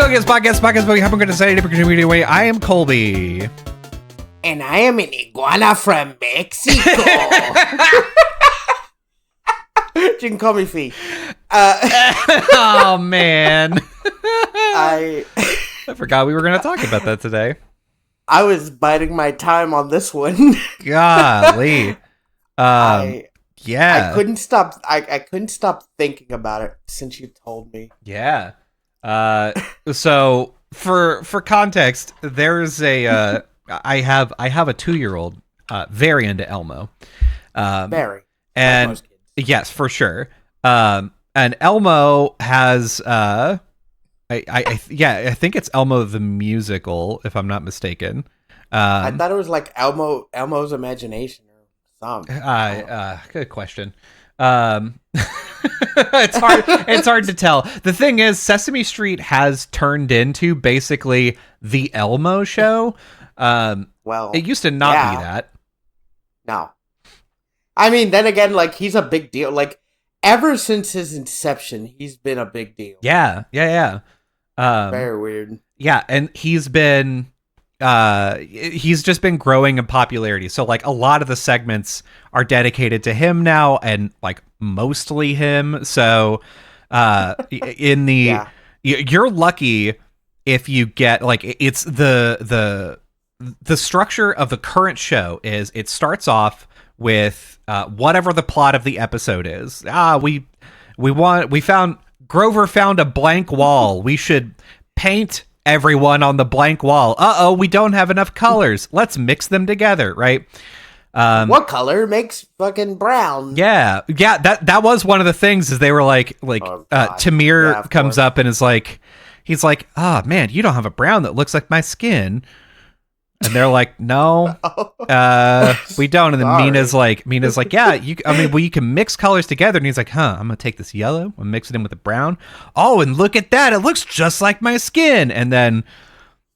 Podcast, but we haven't got to say it because we way. I am Colby. And I am an iguana from Mexico. You can call me Fee. Oh, man. I forgot we were going to talk about that today. I was biding my time on this one. Golly. Yeah. I couldn't stop. I couldn't stop thinking about it since you told me. Yeah. So for context, there's a I have a 2-year-old very into Elmo. Very. And like most kids. yes, for sure. And Elmo has I think it's Elmo the musical, if I'm not mistaken. I thought it was like Elmo's Imagination or something. Good question. It's hard to tell. The thing is, Sesame Street has turned into basically the Elmo show. Well, it used to not be that. No. I mean, then again, like, he's a big deal. Like, ever since his inception, he's been a big deal. Yeah. Very weird. Yeah, and he's just been growing in popularity. So like a lot of the segments are dedicated to him now, and like mostly him. So you're lucky if you get like, it's the structure of the current show is it starts off with whatever the plot of the episode is. Grover found a blank wall. We should paint everyone on the blank wall. We don't have enough colors. Let's mix them together, right? What color makes fucking brown? Yeah. That was one of the things. Is they were like Tamir comes up and is like, he's like, "Oh man, you don't have a brown that looks like my skin." And they're like, "No, we don't." And then Mina's like, "Yeah, you can mix colors together." And he's like, "Huh, I'm gonna take this yellow and mix it in with the brown. Oh, and look at that, it looks just like my skin." And then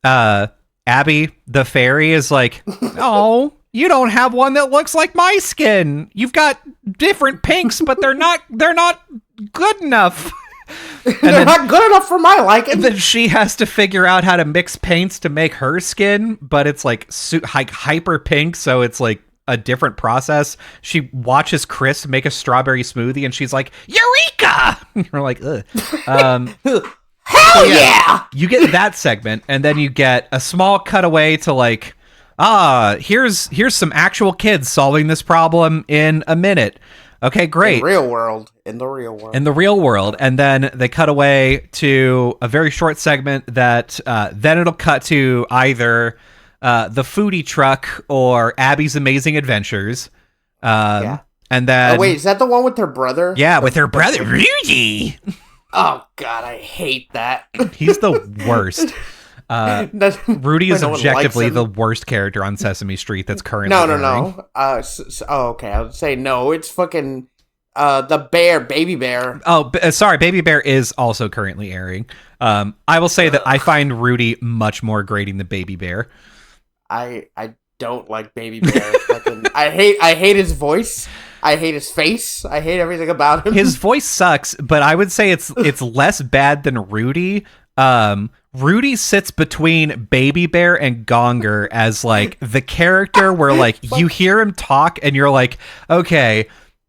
Abby, the fairy, is like, "Oh, you don't have one that looks like my skin. You've got different pinks, but they're not good enough." They're not good enough for my liking. And then she has to figure out how to mix paints to make her skin, but it's like hyper pink, so it's like a different process. She watches Chris make a strawberry smoothie, and she's like, "Eureka!" You're like, ugh. Hell yeah! You get that segment, and then you get a small cutaway to like, here's some actual kids solving this problem in a minute. Okay, great. In the real world. And then they cut away to a very short segment that then it'll cut to either the foodie truck or Abby's Amazing Adventures. And then... wait, is that the one with her brother? Yeah, with her brother, Rudy. Oh, God, I hate that. He's the worst. Rudy is objectively the worst character on Sesame Street that's currently No. Okay, I would say no. It's fucking the bear, Baby Bear. Oh, sorry, Baby Bear is also currently airing. I will say that I find Rudy much more grating than Baby Bear. I don't like Baby Bear. I hate his voice. I hate his face. I hate everything about him. His voice sucks, but I would say it's less bad than Rudy. Rudy sits between Baby Bear and Gonger as like the character where like you hear him talk and you're like, okay,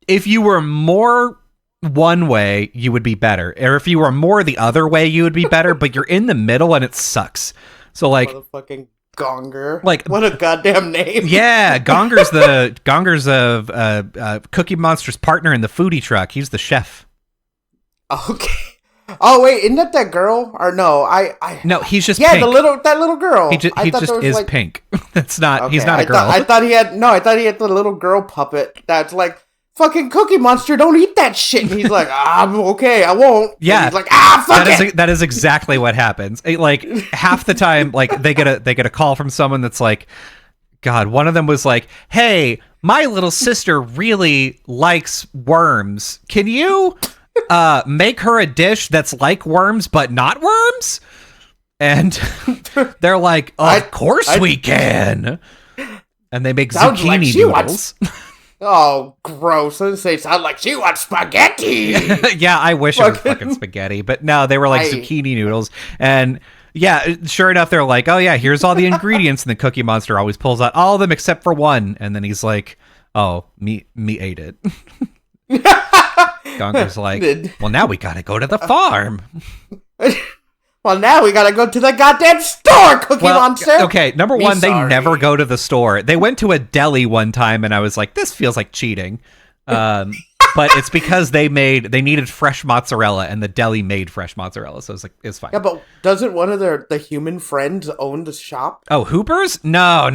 if you were more one way, you would be better. Or if you were more the other way, you would be better, but you're in the middle and it sucks. So like motherfucking Gonger. Like, what a goddamn name. Yeah, Gonger's of Cookie Monster's partner in the foodie truck. He's the chef. Okay. Oh wait, isn't that girl? Or no, no, he's just pink. that little girl. He just is like, pink. That's not. Okay, he's not a girl. I thought he had the little girl puppet. That's like, fucking Cookie Monster, don't eat that shit. And he's like, okay, I won't. Yeah, and he's like, fuck it. That is exactly what happens. Like half the time, like they get a call from someone that's like, God, one of them was like, "Hey, my little sister really likes worms. Can you make her a dish that's like worms but not worms?" And they're like, "Of course we can." And they make zucchini noodles. Oh, gross. They sound like she wants spaghetti. Yeah, I wish it was fucking spaghetti, but no, they were like zucchini noodles. And yeah, sure enough, they're like, oh yeah, here's all the ingredients. And the Cookie Monster always pulls out all of them except for one. And then he's like, oh, me ate it. Gonger's like, well, now we gotta go to the farm. Well, now we gotta go to the goddamn store, Cookie Monster. Okay, number one, they never go to the store. They went to a deli one time, and I was like, this feels like cheating. But it's because they needed fresh mozzarella, and the deli made fresh mozzarella, so it's fine. Yeah, but doesn't one of the human friends own the shop? Oh, Hoopers? No,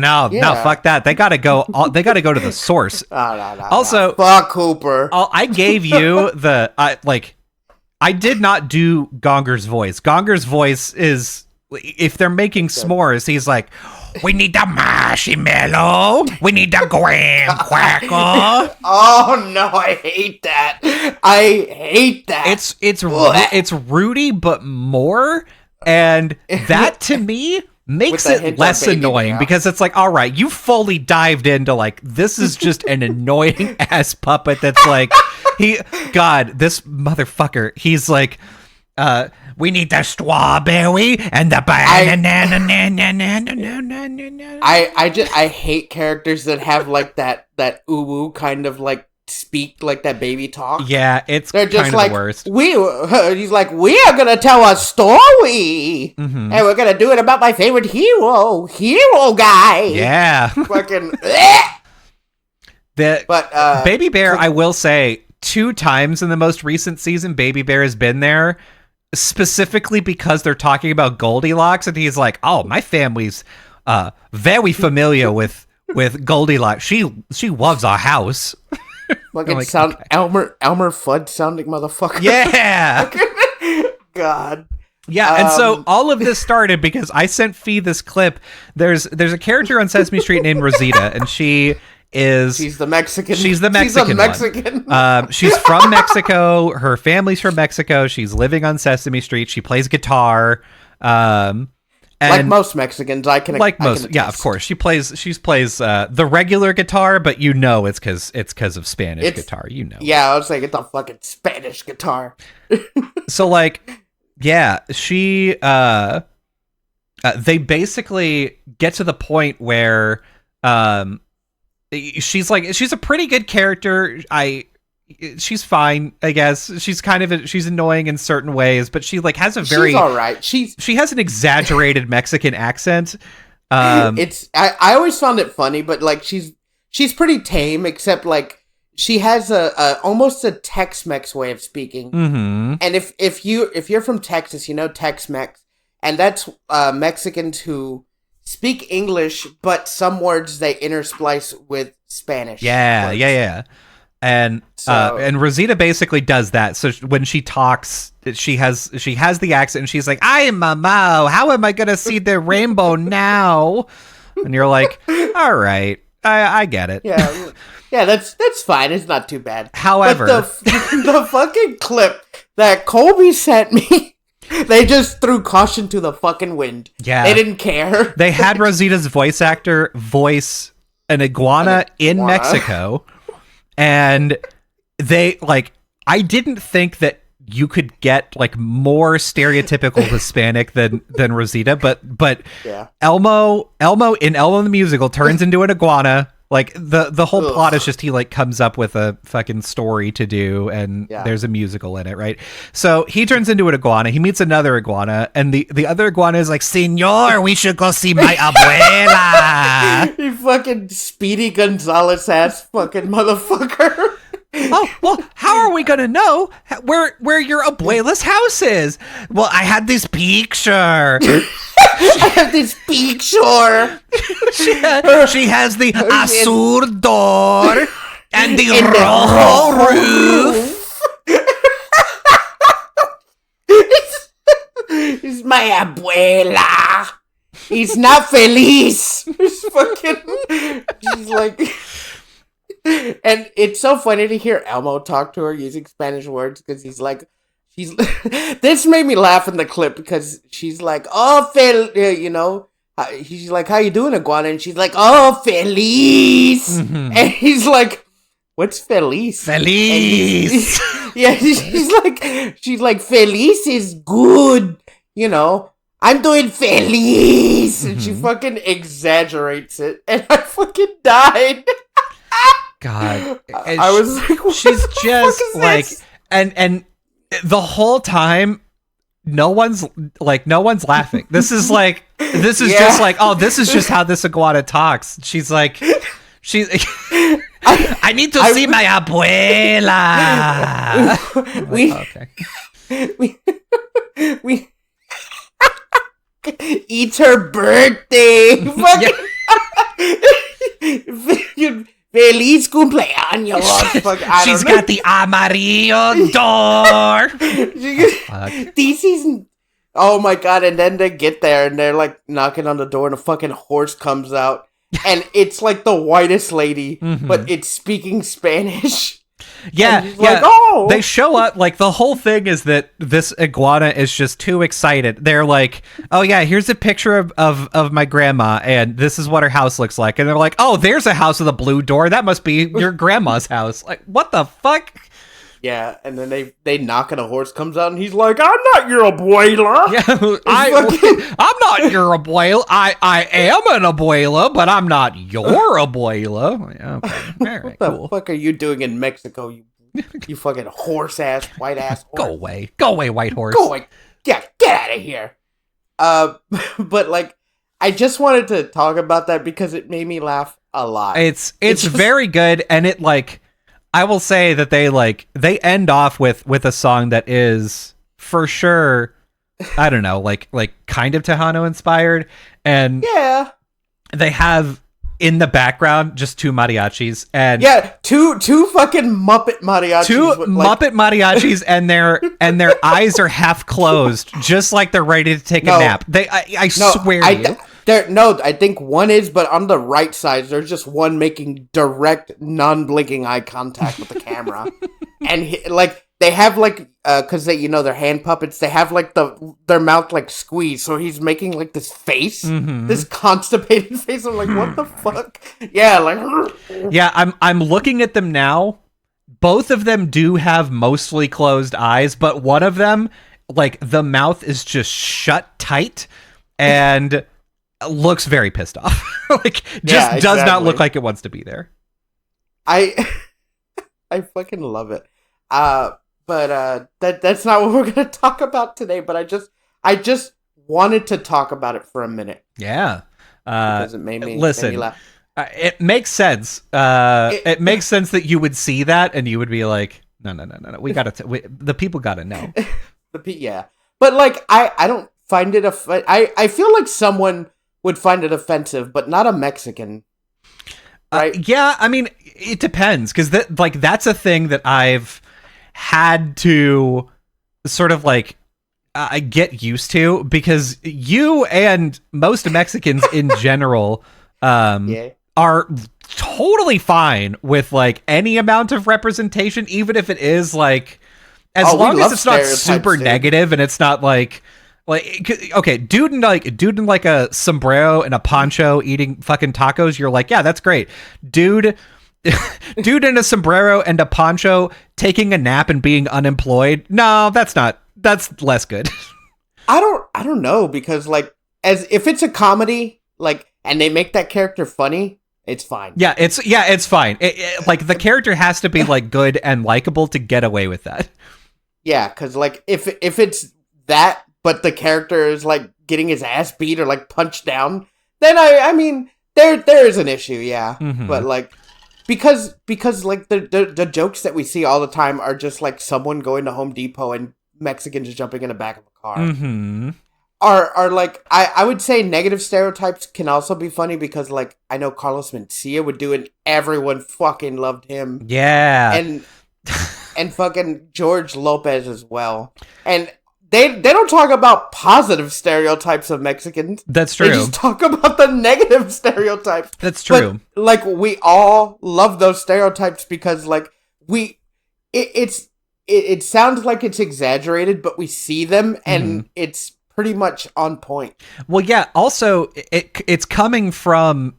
fuck that. They gotta go to the source. No. Also, fuck Hooper. I gave you I did not do Gonger's voice. Gonger's voice is, if they're making s'mores, he's like, we need the marshmallow. We need the graham cracker. Oh no, I hate that. It's Rudy, but more. And that to me makes it less annoying because it's like, all right, you fully dived into like, this is just an annoying ass puppet that's like, this motherfucker, he's like, we need the strawberry and the banana. I hate characters that have like that ooh kind of like speak like that baby talk. Yeah, they're just like the worst. He's like, we are gonna tell a story, and we're gonna do it about my favorite hero guy. Yeah, fucking. Baby Bear, I will say, 2 times in the most recent season, Baby Bear has been there. Specifically because they're talking about Goldilocks, and he's like, "Oh, my family's very familiar with Goldilocks. She loves our house." Like sound Elmer Fudd sounding motherfucker. Yeah. God. Yeah, and so all of this started because I sent Fee this clip. There's a character on Sesame Street named Rosita, and she's the Mexican. She's a Mexican. She's from Mexico. Her family's from Mexico. She's living on Sesame Street. She plays guitar. And like most Mexicans, yeah, of course. She plays the regular guitar, but it's because of Spanish guitar. Yeah, I was like, it's a fucking Spanish guitar. So she they basically get to the point where she's a pretty good character. She's fine, I guess. She's she's annoying in certain ways, but she has a very she's all right. She has an exaggerated Mexican accent. I always found it funny, but she's pretty tame, except she has a almost a Tex-Mex way of speaking. Mm-hmm. And if you're from Texas, Tex-Mex, and that's Mexicans who speak English, but some words they intersplice with Spanish. Yeah. And Rosita basically does that. So when she talks, she has the accent, and she's like, "I am Mamo. How am I gonna see the rainbow now?" And you're like, "All right, I get it." Yeah, that's fine. It's not too bad. However, but the fucking clip that Colby sent me. They just threw caution to the fucking wind. Yeah. They didn't care. They had Rosita's voice actor voice an iguana in Mexico. And they, I didn't think that you could get, more stereotypical Hispanic than Rosita, but yeah. Elmo in Elmo the Musical turns into an iguana. The whole plot is just he comes up with a fucking story to do, and there's a musical in it, right? So he turns into an iguana. He meets another iguana, and the other iguana is like, "Señor, we should go see my abuela." You fucking Speedy Gonzalez ass fucking motherfucker. Oh, well, how are we gonna know where your abuela's house is? Well, I had this picture. I have this picture. She has the azul door and the rojo roof. It's my abuela. He's not feliz. It's fucking. She's like. And it's so funny to hear Elmo talk to her using Spanish words because he's like, this made me laugh in the clip because she's like, "Oh, he's like, "How you doing, iguana?" And she's like, "Oh, feliz." Mm-hmm. And he's like, what's Feliz? Feliz. Yeah, she's like, Feliz is good. You know, I'm doing Feliz. And she fucking exaggerates it. And I fucking died. God. I was like, what she's the just fuck is like, this? and the whole time, no one's laughing. This is just like, oh, this is just how this iguana talks. She's like, I need to see my abuela. We eat her birthday. Feliz cumpleaños. She's got the amarillo door. This is. Oh my god! And then they get there and they're like knocking on the door, and a fucking horse comes out, and it's like the whitest lady, but it's speaking Spanish. Yeah, like, oh. They show up, like, the whole thing is that this iguana is just too excited. They're like, oh yeah, here's a picture of my grandma, and this is what her house looks like. And they're like, oh, there's a house with a blue door. That must be your grandma's house. Like, what the fuck? Yeah, and then they knock and a horse comes out, and he's like, I'm not your abuela. Yeah, I'm not your abuela. I am an abuela, but I'm not your abuela. Okay, all right, what the fuck are you doing in Mexico, you fucking horse-ass, white-ass horse? Go away, white horse. Go away. Yeah, get out of here. But, like, I just wanted to talk about that because it made me laugh a lot. It's very good, and it, like... I will say that they end off with a song that is for sure, I don't know, like kind of Tejano inspired, and yeah, they have in the background just two mariachis, and two fucking Muppet mariachis, Muppet mariachis, and their eyes are half closed, just like they're ready to take a nap. I swear to you. I think one is, but on the right side, there's just one making direct, non-blinking eye contact with the camera. And, they have, because they're hand puppets, they have, their mouth, squeezed, so he's making, this face, this constipated face. I'm like, what the fuck? Yeah, Yeah, I'm looking at them now. Both of them do have mostly closed eyes, but one of them, the mouth is just shut tight, and... looks very pissed off. Does not look like it wants to be there. I fucking love it. But that's not what we're gonna talk about today. But I just wanted to talk about it for a minute. Yeah. Because it made me laugh. It makes sense. It makes sense that you would see that and you would be like, no. We gotta. The people gotta know. Yeah. But I don't find it I feel like someone would find it offensive, but not a Mexican, right? Yeah, I mean, it depends, because that's a thing that I've had to sort of get used to, because you and most Mexicans in general are totally fine with any amount of representation, even if it is as long as it's not super negative and it's not okay, dude in a sombrero and a poncho eating fucking tacos, you're like, yeah, that's great. Dude in a sombrero and a poncho taking a nap and being unemployed, no, that's less good. I don't know, because as if it's a comedy, and they make that character funny, it's fine. Yeah, it's fine. The character has to be good and likable to get away with that. Yeah, because if it's that, but the character is getting his ass beat or punched down, then I mean there is an issue, yeah. Mm-hmm. But because the jokes that we see all the time are just someone going to Home Depot and Mexicans jumping in the back of a car. Mm-hmm. Are I would say negative stereotypes can also be funny, because I know Carlos Mencia would do it. Everyone fucking loved him. Yeah. And fucking George Lopez as well. And They don't talk about positive stereotypes of Mexicans. That's true. They just talk about the negative stereotypes. That's true. But, we all love those stereotypes because, it sounds like it's exaggerated, but we see them and it's pretty much on point. Well, yeah. Also, it's coming from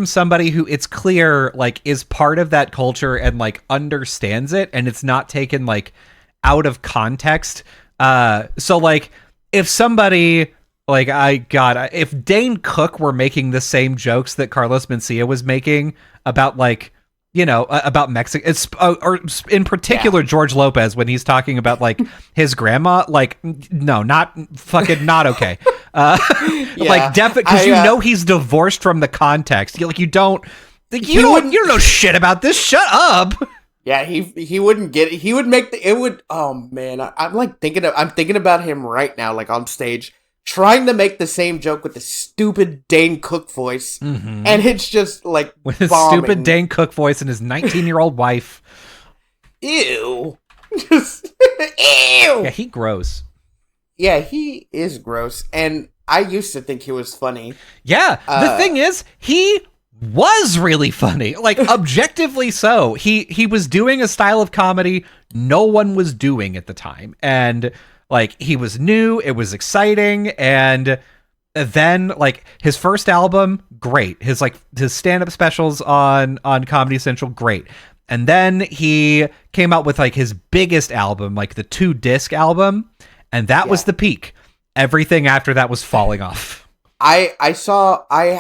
somebody who it's clear like is part of that culture and like understands it, and it's not taken like out of context. So like if somebody like if Dane Cook were making the same jokes that Carlos Mencia was making about like, you know, about Mexico, or in particular George Lopez when he's talking about like his grandma, like no, not okay. Like definitely because you know he's divorced from the context. You don't know shit about this. Shut up. Yeah, he wouldn't get it. He would make it would. Oh man, I'm thinking about him right now, like on stage, trying to make the same joke with the stupid Dane Cook voice, and it's just like with his stupid Dane Cook voice and his 19-year-old wife. Ew, just ew. Yeah, he gross. Yeah, he is gross, and I used to think he was funny. Yeah, the thing is, he was really funny, like objectively so. He was doing a style of comedy no one was doing at the time, and like he was new, it was exciting, and then like his first album, great. His stand-up specials on Comedy Central, great. And then he came out with like his biggest album, like the 2-disc album, and that was the peak. Everything after that was falling off. I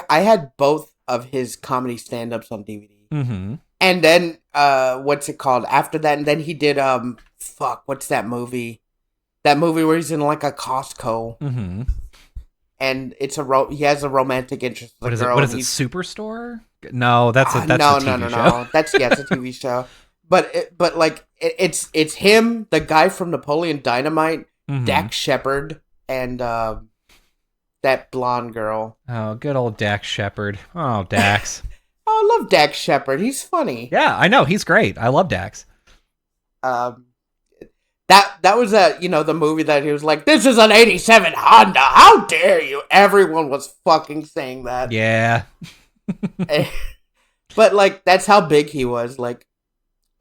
had both of his comedy stand-ups on DVD. And then what's it called after that? And then he did what's that movie? That movie where he's in like a Costco, and it's he has a romantic interest. What is it? What is it? Superstore? No, that's a TV show. No. It's a TV show. But it's him, the guy from Napoleon Dynamite, Dax Shepard, and that blonde girl. Oh, good old Dax Shepard. Oh, Dax. Oh, I love Dax Shepard. He's funny. Yeah, I know. He's great. I love Dax. That was the movie that he was like, this is an 87 Honda. How dare you? Everyone was fucking saying that. Yeah. But like, that's how big he was. Like,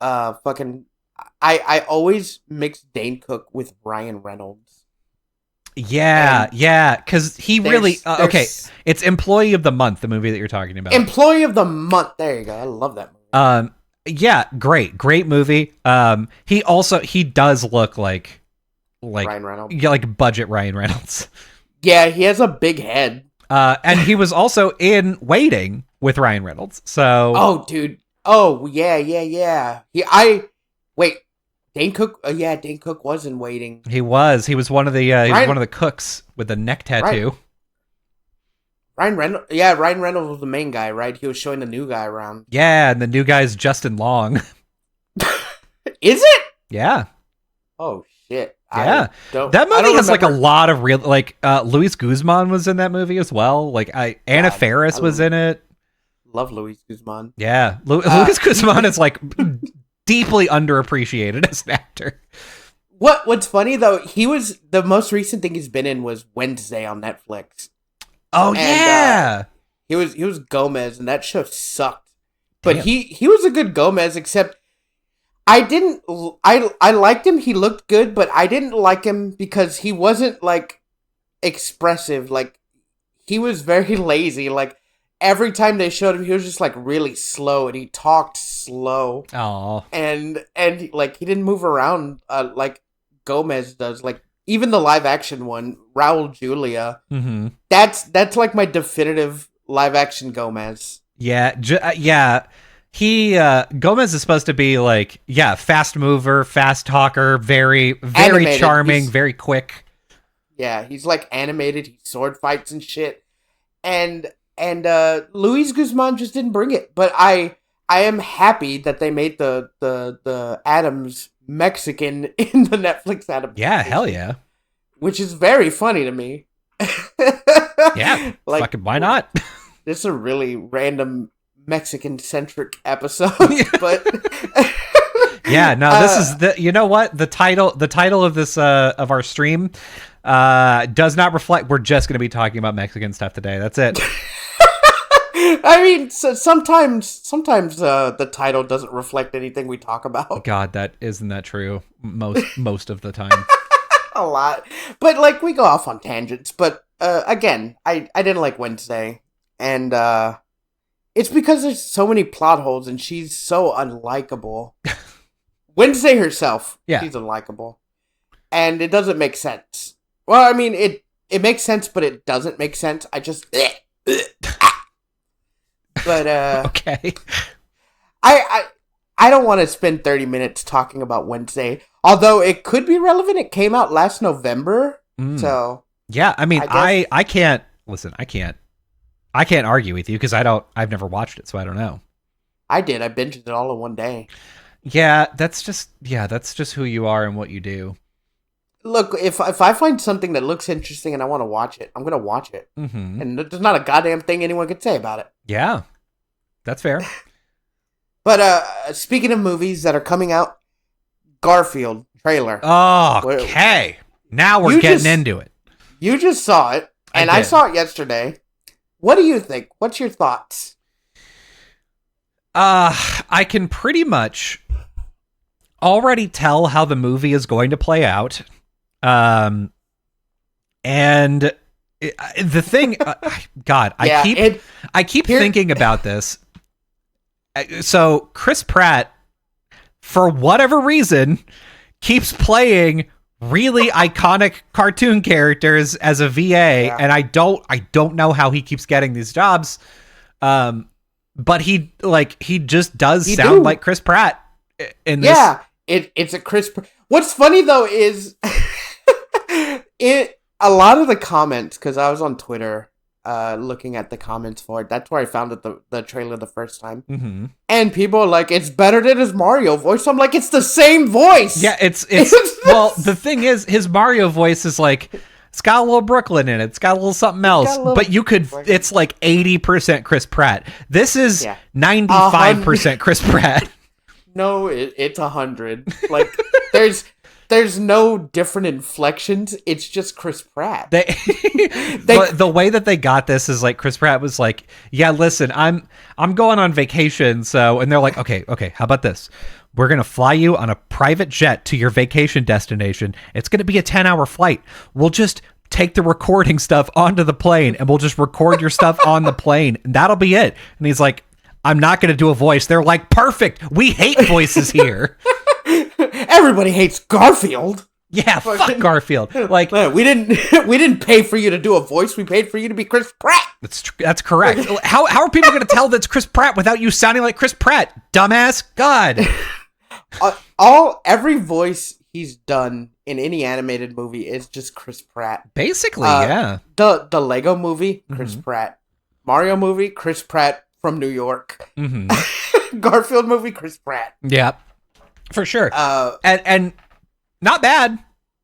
I always mix Dane Cook with Ryan Reynolds. Yeah, because he really... okay, it's Employee of the Month, the movie that you're talking about. Employee of the Month. There you go. I love that movie. Yeah, great movie. He does look like Ryan Reynolds. Yeah, like budget Ryan Reynolds. Yeah, he has a big head. And he was also in Waiting with Ryan Reynolds. So oh, dude. Oh, yeah. Wait. Dane Cook. Dane Cook was in Waiting. He was one of the one of the cooks with the neck tattoo. Ryan Reynolds was the main guy, right? He was showing the new guy around. Yeah, and the new guy's Justin Long. Is it? Yeah. Oh shit. Yeah. That movie has like a lot of real Luis Guzman was in that movie as well. Like Anna Faris was in it. Love Luis Guzman. Yeah. Luis Guzman is like deeply underappreciated as an actor. What's funny though, the most recent thing he's been in was Wednesday on Netflix. Oh, yeah. He was Gomez, and that show sucked. But he was a good Gomez, except I liked him. He looked good, but I didn't like him because he wasn't like expressive. Like he was very lazy. Like every time they showed him, he was just like really slow, and he talked slow. Oh, and like he didn't move around like Gomez does. Like even the live action one, Raul Julia. Mm-hmm. That's like my definitive live action Gomez. Yeah, He Gomez is supposed to be like fast mover, fast talker, very Animated. Charming, very quick. Yeah, he's like animated. He sword fights and shit. And Luis Guzman just didn't bring it. But I am happy that they made the Adams Mexican in the Netflix adaptation. Yeah, hell yeah. Which is very funny to me. Yeah, like, fucking why not? This is a really random Mexican-centric episode, but yeah, no, this is you know what? The title of this of our stream does not reflect. We're just going to be talking about Mexican stuff today. That's it. I mean, sometimes the title doesn't reflect anything we talk about. God, isn't that true? Most of the time. a lot. But, like, we go off on tangents. But, again, I didn't like Wednesday. And, it's because there's so many plot holes and she's so unlikable. Wednesday herself, she's unlikable. And it doesn't make sense. Well, I mean, it makes sense, but it doesn't make sense. I just... But, okay. I don't want to spend 30 minutes talking about Wednesday, although it could be relevant. It came out last November, so yeah. I mean, I can't argue with you because I've never watched it, so I don't know. I did. I binged it all in one day. Yeah, that's just who you are and what you do. Look, if I find something that looks interesting and I want to watch it, I'm gonna watch it, and there's not a goddamn thing anyone could say about it. Yeah, that's fair. But speaking of movies that are coming out, Garfield trailer. Oh, okay. Now we're getting into it. You just saw it, and I saw it yesterday. What do you think? What's your thoughts? I can pretty much already tell how the movie is going to play out. And the thing, God, I keep thinking about this. So Chris Pratt, for whatever reason, keeps playing really iconic cartoon characters as a VA, and I don't know how he keeps getting these jobs. But he just does sound like Chris Pratt in this. Yeah, it's a Chris. What's funny though is a lot of the comments, because I was on Twitter looking at the comments for it. That's where I found the trailer the first time. And people are like, it's better than his Mario voice. I'm like, it's the same voice. Yeah, it's well, the thing is, his Mario voice is like, it's got a little Brooklyn in it. It's got a little something else. But it's like 80% Chris Pratt. This is 95% Chris Pratt. No, it's 100. Like, there's no different inflections. It's just Chris Pratt. The way that they got this is like Chris Pratt was like, yeah, listen, I'm going on vacation. So, and they're like, okay, how about this? We're going to fly you on a private jet to your vacation destination. It's going to be a 10-hour flight. We'll just take the recording stuff onto the plane and we'll just record your stuff on the plane. And that'll be it. And he's like, I'm not going to do a voice. They're like, perfect. We hate voices here. Everybody hates Garfield. Yeah, fuck Garfield. Like, we didn't pay for you to do a voice. We paid for you to be Chris Pratt. That's correct. How are people going to tell that's Chris Pratt without you sounding like Chris Pratt, dumbass? God. Every voice he's done in any animated movie is just Chris Pratt. Basically, yeah. The Lego movie, Chris Pratt. Mario movie, Chris Pratt from New York. Garfield movie, Chris Pratt. Yeah. For sure. And not bad.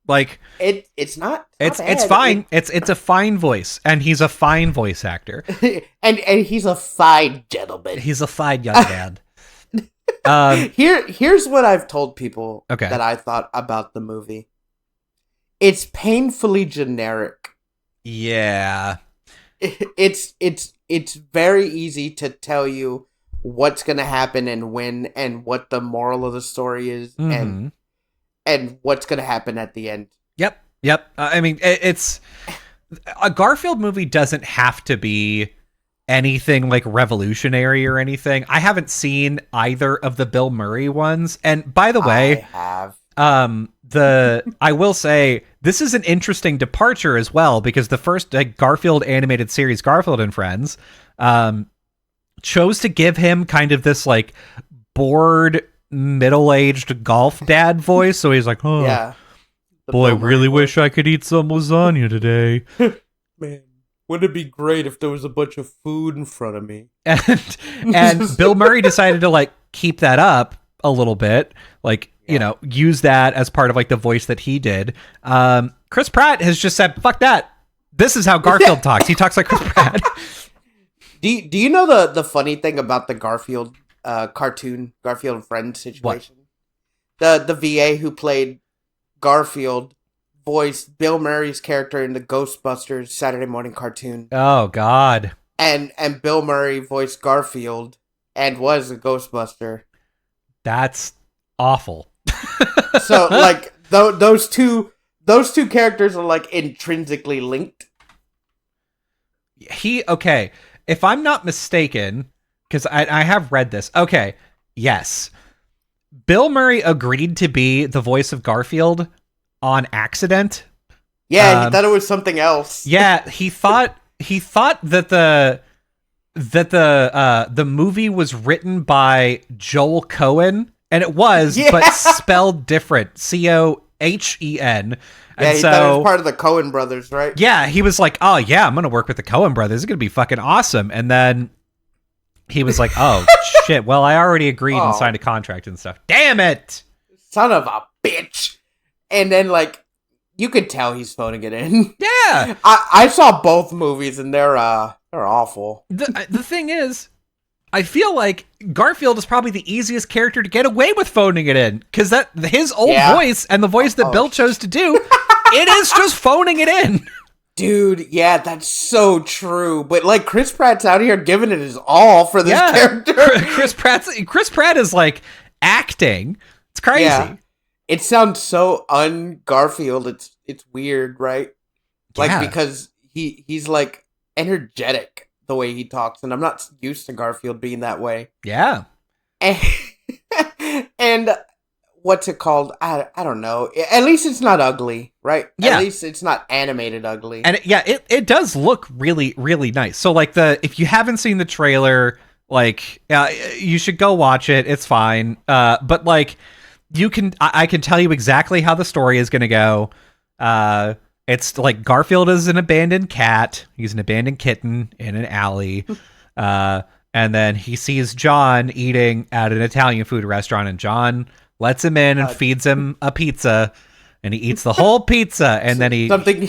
Like it's not it's bad. fine. It's a fine voice, and he's a fine voice actor. and he's a fine gentleman. He's a fine young man. Here's what I've told people that I thought about the movie. It's painfully generic. Yeah. It's very easy to tell you what's going to happen and when and what the moral of the story is and what's going to happen at the end. Yep. I mean, it's a Garfield movie doesn't have to be anything like revolutionary or anything. I haven't seen either of the Bill Murray ones. And by the way, I have. I will say this is an interesting departure as well, because the first Garfield animated series, Garfield and Friends, chose to give him kind of this like bored middle-aged golf dad voice. So he's like, oh yeah, boy, I really wish I could eat some lasagna today. Man, wouldn't it be great if there was a bunch of food in front of me? And Bill Murray decided to like keep that up a little bit, like, you know, use that as part of like the voice that he did. Chris Pratt has just said, fuck that. This is how Garfield talks. He talks like Chris Pratt. Do you know the funny thing about the Garfield cartoon, Garfield and Friends situation? What? The VA who played Garfield voiced Bill Murray's character in the Ghostbusters Saturday morning cartoon. Oh God. And Bill Murray voiced Garfield and was a Ghostbuster. That's awful. So like those two those two characters are like intrinsically linked. Okay, if I'm not mistaken, because I have read this. Okay, yes. Bill Murray agreed to be the voice of Garfield on accident. Yeah, he thought it was something else. Yeah, he thought that the movie was written by Joel Cohen, and it was, but spelled different, Cohen. Yeah, he thought it was part of the Coen brothers, right? Yeah, he was like, oh yeah, I'm gonna work with the Coen brothers. It's gonna be fucking awesome. And then he was like, oh shit, well, I already agreed and signed a contract and stuff. Damn it! Son of a bitch! And then, like, you could tell he's phoning it in. Yeah! I saw both movies, and they're awful. The thing is, I feel like Garfield is probably the easiest character to get away with phoning it in, because his old voice and the voice that Bill chose to do, it is just phoning it in. Dude, yeah, that's so true. But like Chris Pratt's out here giving it his all for this character. Chris Pratt is like acting. It's crazy. Yeah. It sounds so un-Garfield. It's weird, right? Like because he's like energetic the way he talks, and I'm not used to Garfield being that way. Yeah. And what's it called? I don't know. At least it's not ugly, right? Yeah. At least it's not animated ugly. And it does look really, really nice. So like if you haven't seen the trailer, like you should go watch it. It's fine. But like I can tell you exactly how the story is going to go. It's like Garfield is an abandoned cat. He's an abandoned kitten in an alley. And then he sees John eating at an Italian food restaurant, and John lets him in and feeds him a pizza, and he eats the whole pizza, and then he causes,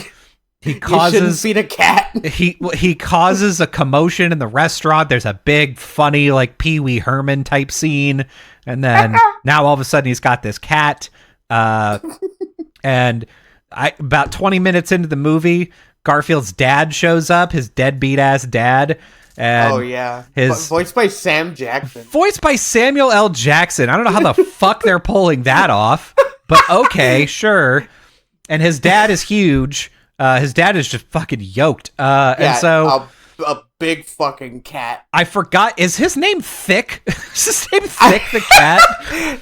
you shouldn't feed a cat. He causes a commotion in the restaurant. There's a big funny like Pee Wee Herman type scene, and then now all of a sudden he's got this cat, and about 20 minutes into the movie, Garfield's dad shows up, his deadbeat ass dad. And voiced by Sam Jackson. Voiced by Samuel L. Jackson. I don't know how the fuck they're pulling that off, but okay, sure. And his dad is huge. His dad is just fucking yoked. And so a big fucking cat. I forgot. Is his name Thick? Is his name Thick the cat?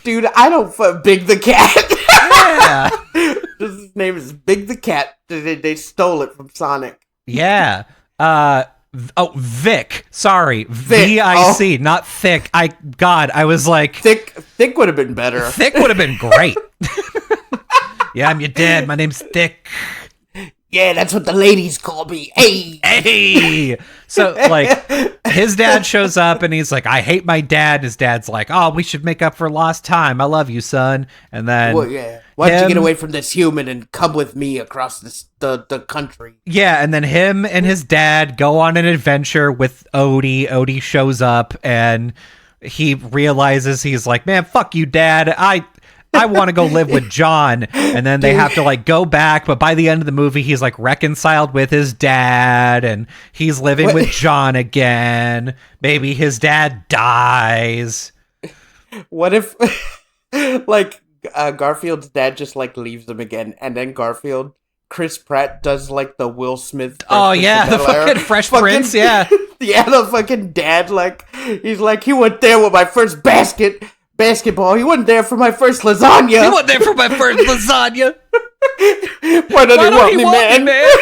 Dude, I don't Big the cat. Yeah. His name is Big the cat. They stole it from Sonic. Yeah. Vic. Sorry. V-I-C, not Thick. I was like... Thick would have been better. Thick would have been great. Yeah, I'm your dad. My name's Thick. Yeah, that's what the ladies call me. Hey! So, like, his dad shows up, and he's like, I hate my dad. And his dad's like, oh, we should make up for lost time. I love you, son. And then... Well, yeah. Why don't you get away from this human and come with me across the country? Yeah, and then him and his dad go on an adventure with Odie. Odie shows up, and he realizes, he's like, man, fuck you, Dad. I want to go live with John. And then they have to like go back, but by the end of the movie he's like reconciled with his dad and he's living with John again. Maybe his dad dies. What if like Garfield's dad just like leaves him again, and then Chris Pratt does like the Will Smith the fucking Fresh Prince. Yeah. Yeah, the fucking dad, like he's like, he went there with my first basketball. He wasn't there for my first lasagna. He wasn't there for my first lasagna. Why don't he want me, man?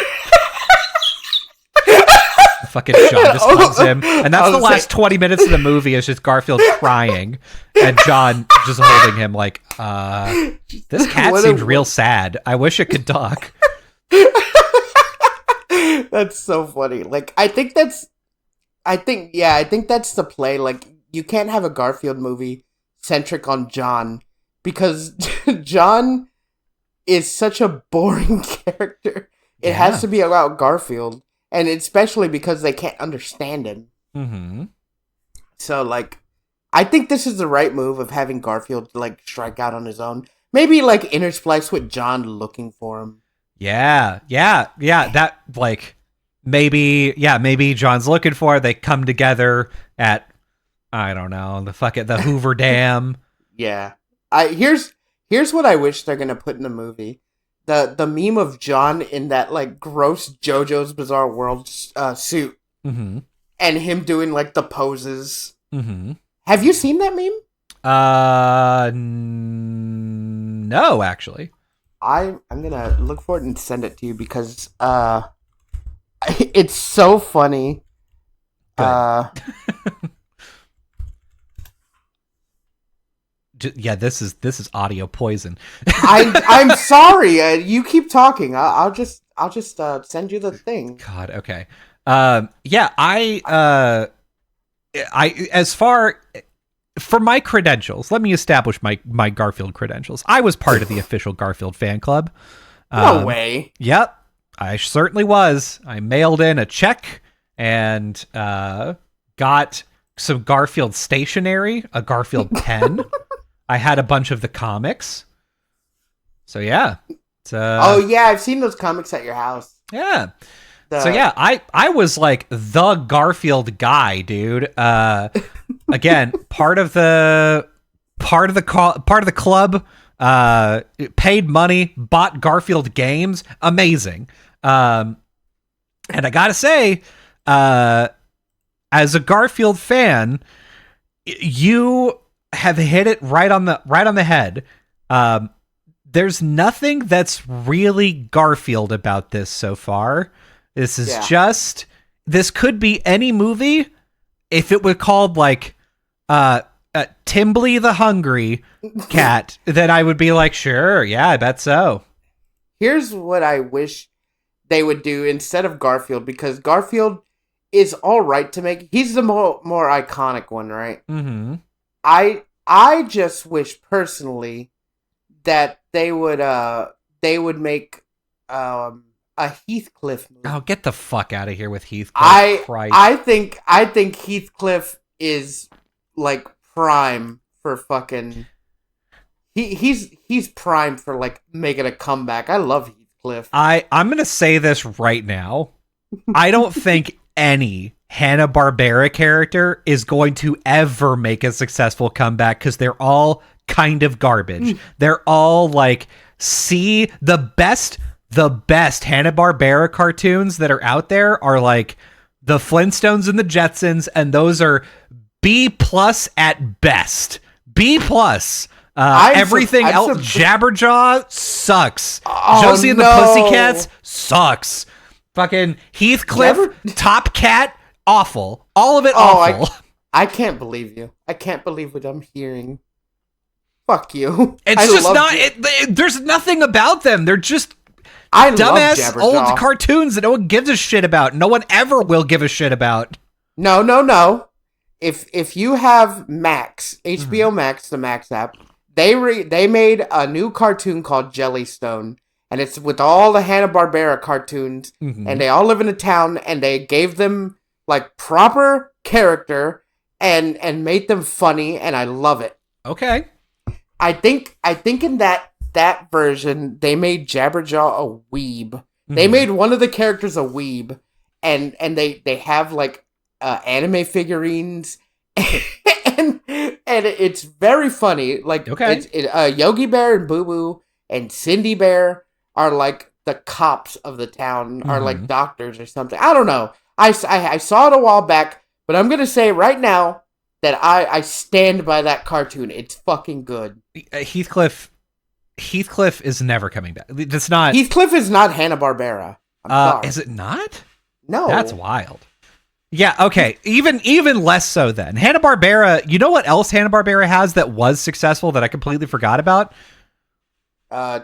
Fucking John just hugs him. And that's the last 20 minutes of the movie is just Garfield crying and John just holding him like, this cat seems real sad. I wish it could talk. That's so funny. Like, I think that's the play. Like, you can't have a Garfield movie centric on John, because John is such a boring character. It has to be about Garfield, and especially because they can't understand him. Mm-hmm. So, like, I think this is the right move of having Garfield, like, strike out on his own. Maybe, like, intersplice with John looking for him. Yeah. That, like, maybe John's looking for it. They come together at, I don't know, the Hoover Dam. Yeah. Here's what I wish they're gonna put in the movie. the meme of John in that like gross JoJo's Bizarre World suit, and him doing like the poses. Have you seen that meme? No, actually. I'm gonna look for it and send it to you because it's so funny. Yeah, this is audio poison. I'm sorry. You keep talking. I'll just send you the thing. God. Okay. Yeah. I as far for my credentials, let me establish my Garfield credentials. I was part of the official Garfield fan club. No way. Yep, I certainly was. I mailed in a check and got some Garfield stationery, a Garfield pen. I had a bunch of the comics. So yeah. Oh yeah, I've seen those comics at your house. Yeah. So yeah, I was like the Garfield guy, dude. Again, part of the club, paid money, bought Garfield games, amazing. And I gotta say, as a Garfield fan, you have hit it right on the head. There's nothing that's really Garfield about this so far. This is just, this could be any movie. If it were called like Timbly the Hungry Cat, then I would be like, sure, yeah, I bet so. Here's what I wish they would do instead of Garfield, because Garfield is all right to make. He's the more iconic one, right? Mm-hmm. I just wish personally that they would make a Heathcliff movie. Oh, get the fuck out of here with Heathcliff! I think Heathcliff is like prime for fucking. He's prime for like making a comeback. I love Heathcliff. I'm gonna say this right now. I don't think any Hanna-Barbera character is going to ever make a successful comeback because they're all kind of garbage. They're all like, see, the best Hanna-Barbera cartoons that are out there are like the Flintstones and the Jetsons, and those are B+ at best. B+. Everything else, Jabberjaw sucks. Josie and the Pussycats sucks. Fucking Heathcliff, Top Cat, awful. All of it awful. I can't believe you. I can't believe what I'm hearing. Fuck you. It's just not. There's nothing about them. They're just dumbass old cartoons that no one gives a shit about. No one ever will give a shit about. No. If you have Max, HBO Max, the Max app, they made a new cartoon called Jellystone, and it's with all the Hanna-Barbera cartoons, and they all live in a town, and they gave them like proper character and made them funny, and I love it. Okay. I think in that version they made Jabberjaw a weeb. They made one of the characters a weeb, and they have like anime figurines, and it's very funny. Like Yogi Bear and Boo Boo and Cindy Bear are like the cops of the town, are like doctors or something. I don't know. I saw it a while back, but I'm gonna say right now that I stand by that cartoon. It's fucking good. Heathcliff is never coming back. It's not. Heathcliff is not Hanna-Barbera. Is it not? No. That's wild. Yeah, okay. Even less so then. Hanna-Barbera, you know what else Hanna-Barbera has that was successful that I completely forgot about?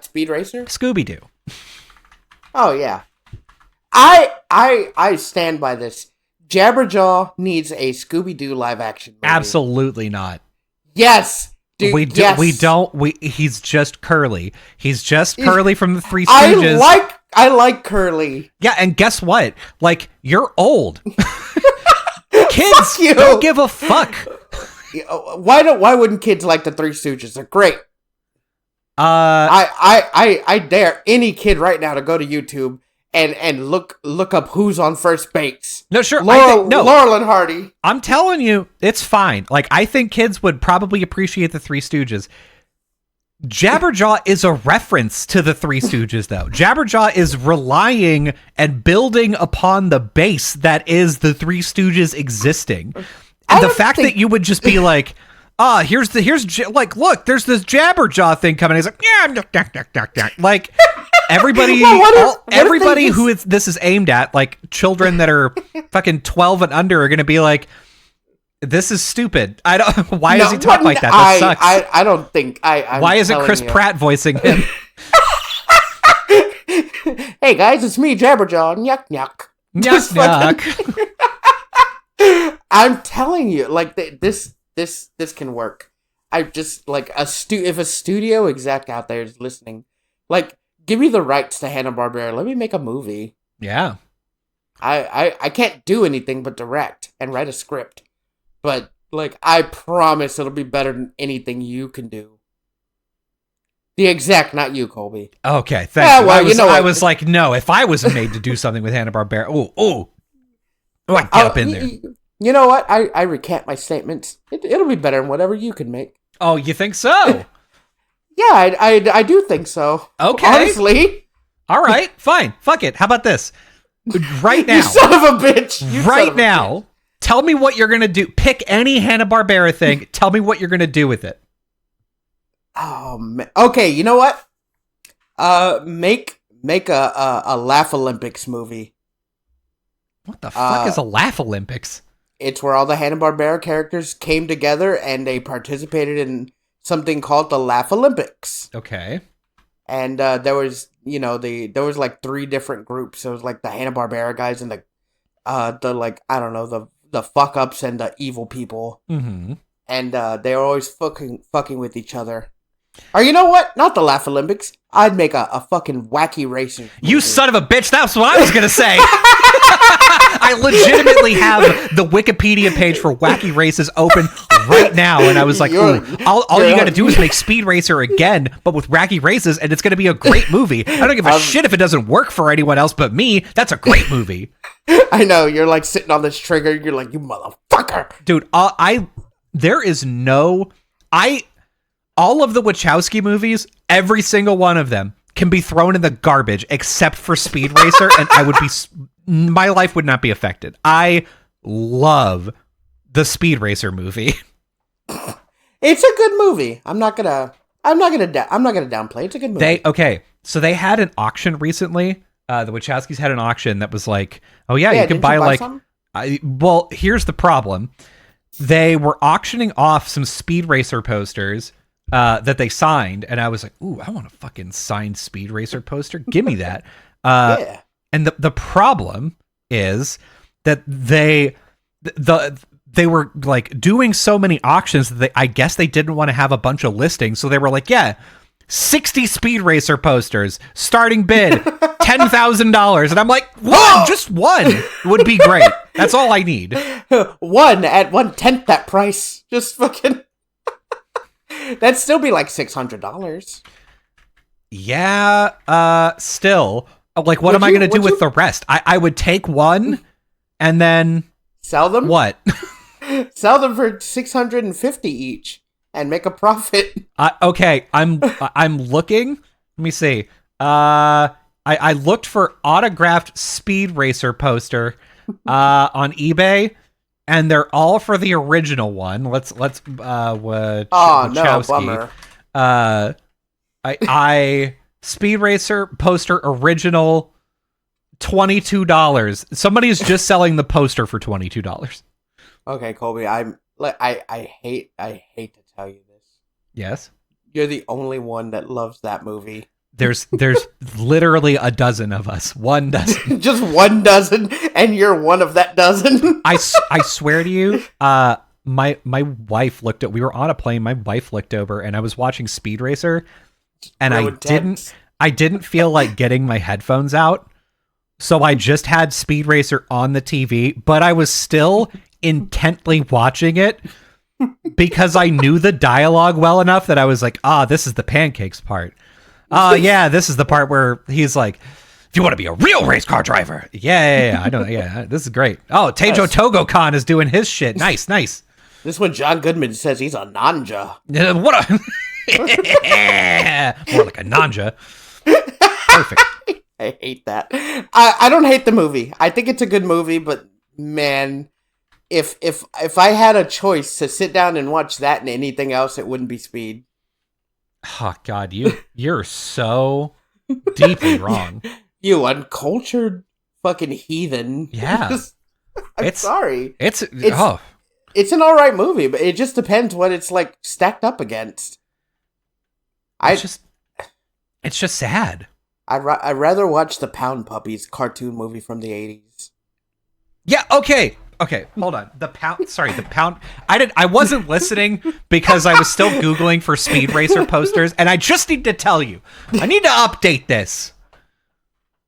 Speed Racer? Scooby-Doo. Oh, yeah. I stand by this. Jabberjaw needs a Scooby-Doo live action movie. Absolutely not. Yes! Dude, he's just Curly. He's just Curly from the Three Stooges. I like Curly. Yeah, and guess what? Like, you're old. Kids don't give a fuck. Why wouldn't kids like the Three Stooges? They're great. I dare any kid right now to go to YouTube and look up Who's on First Base. No, sure. Laurel and Hardy. I'm telling you, it's fine. Like, I think kids would probably appreciate the Three Stooges. Jabberjaw is a reference to the Three Stooges, though. Jabberjaw is relying and building upon the base that is the Three Stooges existing. And the fact that you would just be like, look, there's this Jabberjaw thing coming. He's like, yeah, like everybody, everybody who this is aimed at, like children that are fucking 12 and under, are going to be like, this is stupid. I don't. Why does he talk like that? That sucks. I don't think. Why isn't Chris Pratt voicing him? Hey guys, it's me, Jabberjaw. Nyuk nyuk. Nyuk nyuk. I'm telling you, like this can work. I just like if a studio exec out there is listening, like give me the rights to Hanna-Barbera. Let me make a movie. Yeah. I can't do anything but direct and write a script. But, like, I promise it'll be better than anything you can do. The exec, not you, Colby. Okay, thank you. Well, I was like, no, if I was made to do something with Hanna-Barbera, I get up in there. You know what? I recant my statements. It'll be better than whatever you can make. Oh, you think so? Yeah, I do think so. Okay. Honestly. All right, fine. Fuck it. How about this? Right now. You son of a bitch. Right now. Tell me what you're going to do. Pick any Hanna-Barbera thing. Tell me what you're going to do with it. Oh, man. Okay, you know what? Make a Laugh Olympics movie. What the fuck is a Laugh Olympics? It's where all the Hanna-Barbera characters came together and they participated in something called the Laugh Olympics. Okay. And there was like 3 different groups. There was like the Hanna-Barbera guys and the fuck ups and the evil people. Mm-hmm. And they were always fucking with each other. Or you know what? Not the Laugh Olympics. I'd make a fucking wacky racer movie. You son of a bitch, that's what I was gonna say. I legitimately have the Wikipedia page for Wacky Races open right now, and I was like, all you gotta do is make Speed Racer again, but with Wacky Races, and it's gonna be a great movie. I don't give a shit if it doesn't work for anyone else but me. That's a great movie. I know, you're like sitting on this trigger, you're like, you motherfucker. Dude, all of the Wachowski movies, every single one of them can be thrown in the garbage except for Speed Racer, and my life would not be affected. I love the Speed Racer movie. It's a good movie. I'm not gonna downplay. It's a good movie. So they had an auction recently. The Wachowskis had an auction that was like, oh yeah, you can buy well, here's the problem. They were auctioning off some Speed Racer posters that they signed, and I was like, ooh, I want a fucking signed Speed Racer poster. Give me that. Yeah. And the problem is that they were like doing so many auctions that I guess they didn't want to have a bunch of listings, so they were like, yeah, 60 Speed Racer posters, starting bid $10,000, and I'm like, just one would be great. That's all I need. One at 1/10 that price. Just fucking. That'd still be like $600. Yeah, still. Like, what am I going to do with the rest? I would take one and then... Sell them? What? Sell them for $650 each and make a profit. Okay, I'm looking. Let me see. I looked for autographed Speed Racer poster on eBay, and they're all for the original one. Let's Wachowski. No, bummer. I Speed Racer poster original, $22. Somebody is just selling the poster for $22. Okay, Colby, I hate to tell you this. Yes. You're the only one that loves that movie. There's literally a dozen of us. 1 dozen. Just 1 dozen, and you're one of that dozen. I swear to you, my wife we were on a plane, my wife looked over, and I was watching Speed Racer, and I didn't feel like getting my headphones out, so I just had Speed Racer on the TV, but I was still intently watching it because I knew the dialogue well enough that I was like, this is the pancakes part. Yeah, this is the part where he's like, if you want to be a real race car driver. Yeah, I know. Yeah, this is great. Oh, Teijo Togo-kan is doing his shit. Nice. This one, John Goodman says he's a nanja. What a... More like a nanja. Perfect. I hate that. I don't hate the movie. I think it's a good movie, but man, if I had a choice to sit down and watch that and anything else, it wouldn't be Speed. Oh God, you're so deeply wrong. You uncultured fucking heathen. Yeah. I'm sorry. It's an alright movie, but it just depends what it's like stacked up against. It's just sad. I'd rather watch the Pound Puppies cartoon movie from the 80s. Yeah, okay, hold on. The Pound. I wasn't listening because I was still Googling for Speed Racer posters, and I just need to tell you, I need to update this.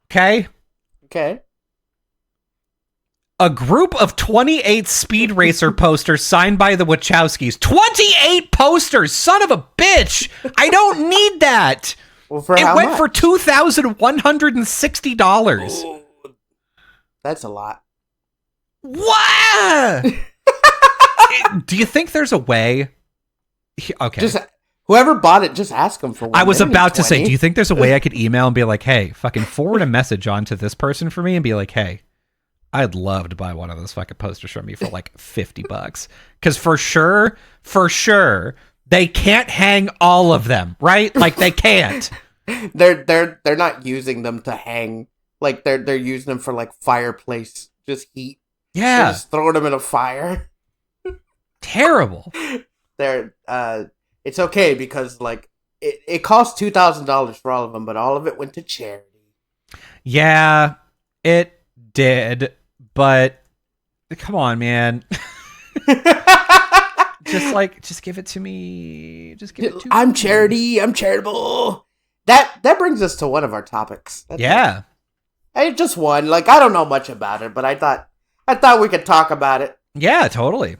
Okay? Okay. A group of 28 Speed Racer posters signed by the Wachowskis. 28 posters! Son of a bitch! I don't need that! Well, it went for $2,160. Ooh, that's a lot. What? Do you think there's a way? Okay. Just whoever bought it, just ask them for one. I was about to say, do you think there's a way I could email and be like, hey, fucking forward a message on to this person for me and be like, hey, I'd love to buy one of those fucking posters from you for like $50. Because for sure, they can't hang all of them, right? Like they can't. They're not using them to hang. Like they're using them for like fireplace, just heat. Yeah, they're just throwing them in a fire. Terrible. It's okay because like it cost $2,000 for all of them, but all of it went to charity. Yeah, it did, but come on, man. Just give it to me. Just give it to me. I'm charity. I'm charitable. That brings us to one of our topics. Yeah. Just one. Like, I don't know much about it, but I thought we could talk about it. Yeah, totally.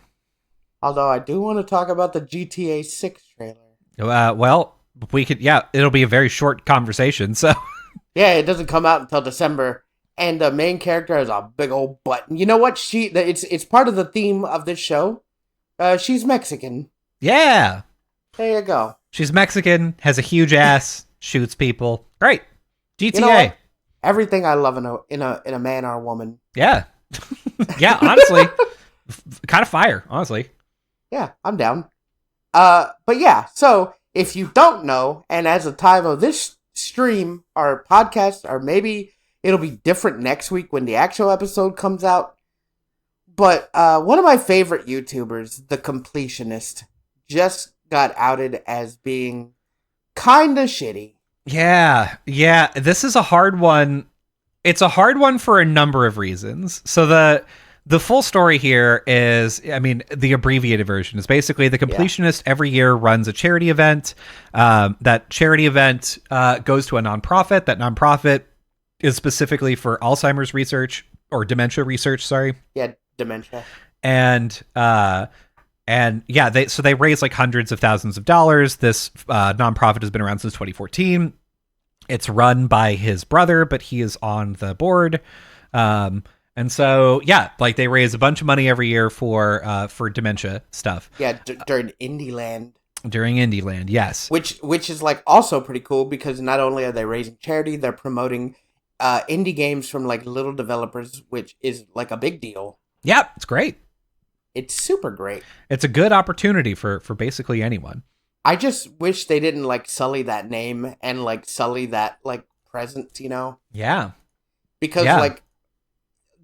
Although I do want to talk about the GTA 6 trailer. Well, we could. Yeah, it'll be a very short conversation. So. Yeah, it doesn't come out until December, and the main character has a big old butt. You know what? It's part of the theme of this show. She's Mexican. Yeah. There you go. She's Mexican, has a huge ass, shoots people. Great. GTA. You know, everything I love in a man or a woman. Yeah. Yeah, honestly. Kind of fire, honestly. Yeah, I'm down. But yeah, so if you don't know, and as of time of this stream or podcast, or maybe it'll be different next week when the actual episode comes out. But one of my favorite YouTubers, The Completionist, just got outed as being kind of shitty. Yeah. This is a hard one. It's a hard one for a number of reasons. So the full story here is, I mean, the abbreviated version is basically The Completionist every year runs a charity event. That charity event goes to a nonprofit. That nonprofit is specifically for Alzheimer's research or dementia research. Sorry. Yeah, dementia. And yeah, they raise like hundreds of thousands of dollars. This nonprofit has been around since 2014. It's run by his brother, but he is on the board. And so, yeah, like they raise a bunch of money every year for dementia stuff. Yeah, during Indieland. During Indieland, yes. Which is like also pretty cool because not only are they raising charity, they're promoting indie games from like little developers, which is like a big deal. Yeah, it's great. It's super great. It's a good opportunity for basically anyone. I just wish they didn't like sully that name and like sully that like presence, you know? Yeah. Because like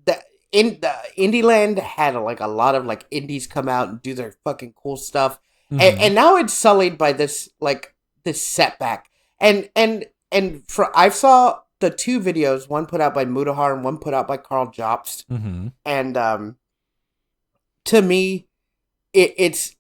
the Indieland had like a lot of like indies come out and do their fucking cool stuff. Mm-hmm. And now it's sullied by this like this setback. And I saw the two videos, one put out by Mudahar and one put out by Carl Jobst. Mm-hmm. And to me, it's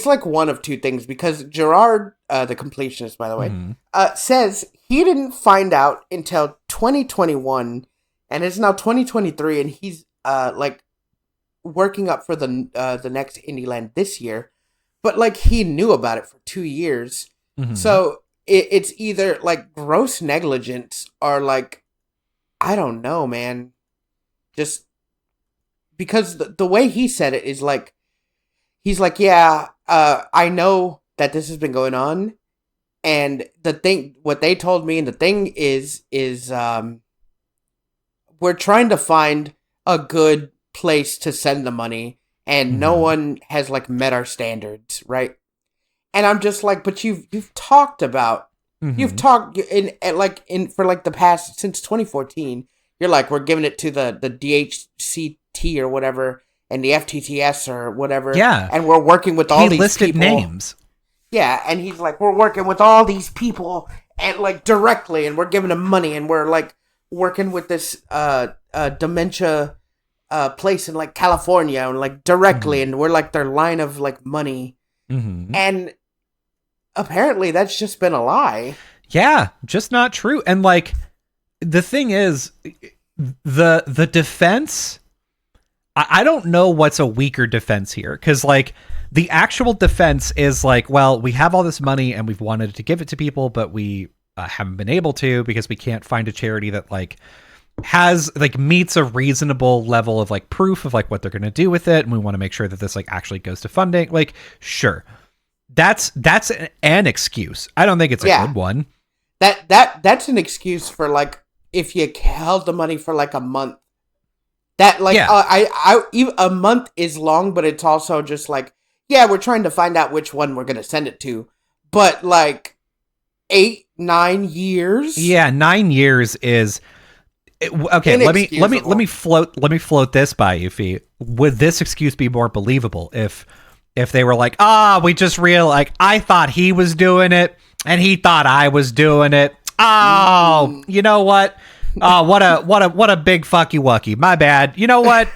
like one of two things because Gerard, the completionist, by the way, says he didn't find out until 2021, and it's now 2023, and he's like working up for the next Indieland this year, but like he knew about it for 2 years, so it's either like gross negligence or like I don't know, man, just because the way he said it is like. He's like, yeah, I know that this has been going on, And what they told me, and the thing is we're trying to find a good place to send the money, and no one has like met our standards, right? And I'm just like, but you've talked about, you've talked for like the past, since 2014, you're like, we're giving it to the DHCT or whatever, and the FTTS or whatever. Yeah. And we're working with all these people. He listed names. Yeah, and he's like, we're working with all these people and like directly, and we're giving them money, and we're like working with this dementia place in like California, and like directly, and we're like their line of like money, and apparently that's just been a lie. Yeah, just not true. And like the thing is, the defense, I don't know what's a weaker defense here, because like the actual defense is like, well, we have all this money and we've wanted to give it to people, but we haven't been able to because we can't find a charity that like has like meets a reasonable level of like proof of like what they're going to do with it, and we want to make sure that this like actually goes to funding. Like, sure, that's an excuse. I don't think it's a good one. That's an excuse for like if you held the money for like a month. That like a month is long, but it's also just like, yeah, we're trying to find out which one we're gonna send it to. But like 8-9 years. Yeah, 9 years is okay. Let me float this by you, Fee. Would this excuse be more believable if they were like, we just like I thought he was doing it and he thought I was doing it. Oh, you know what? Oh, what a big fucky wucky. My bad. You know what?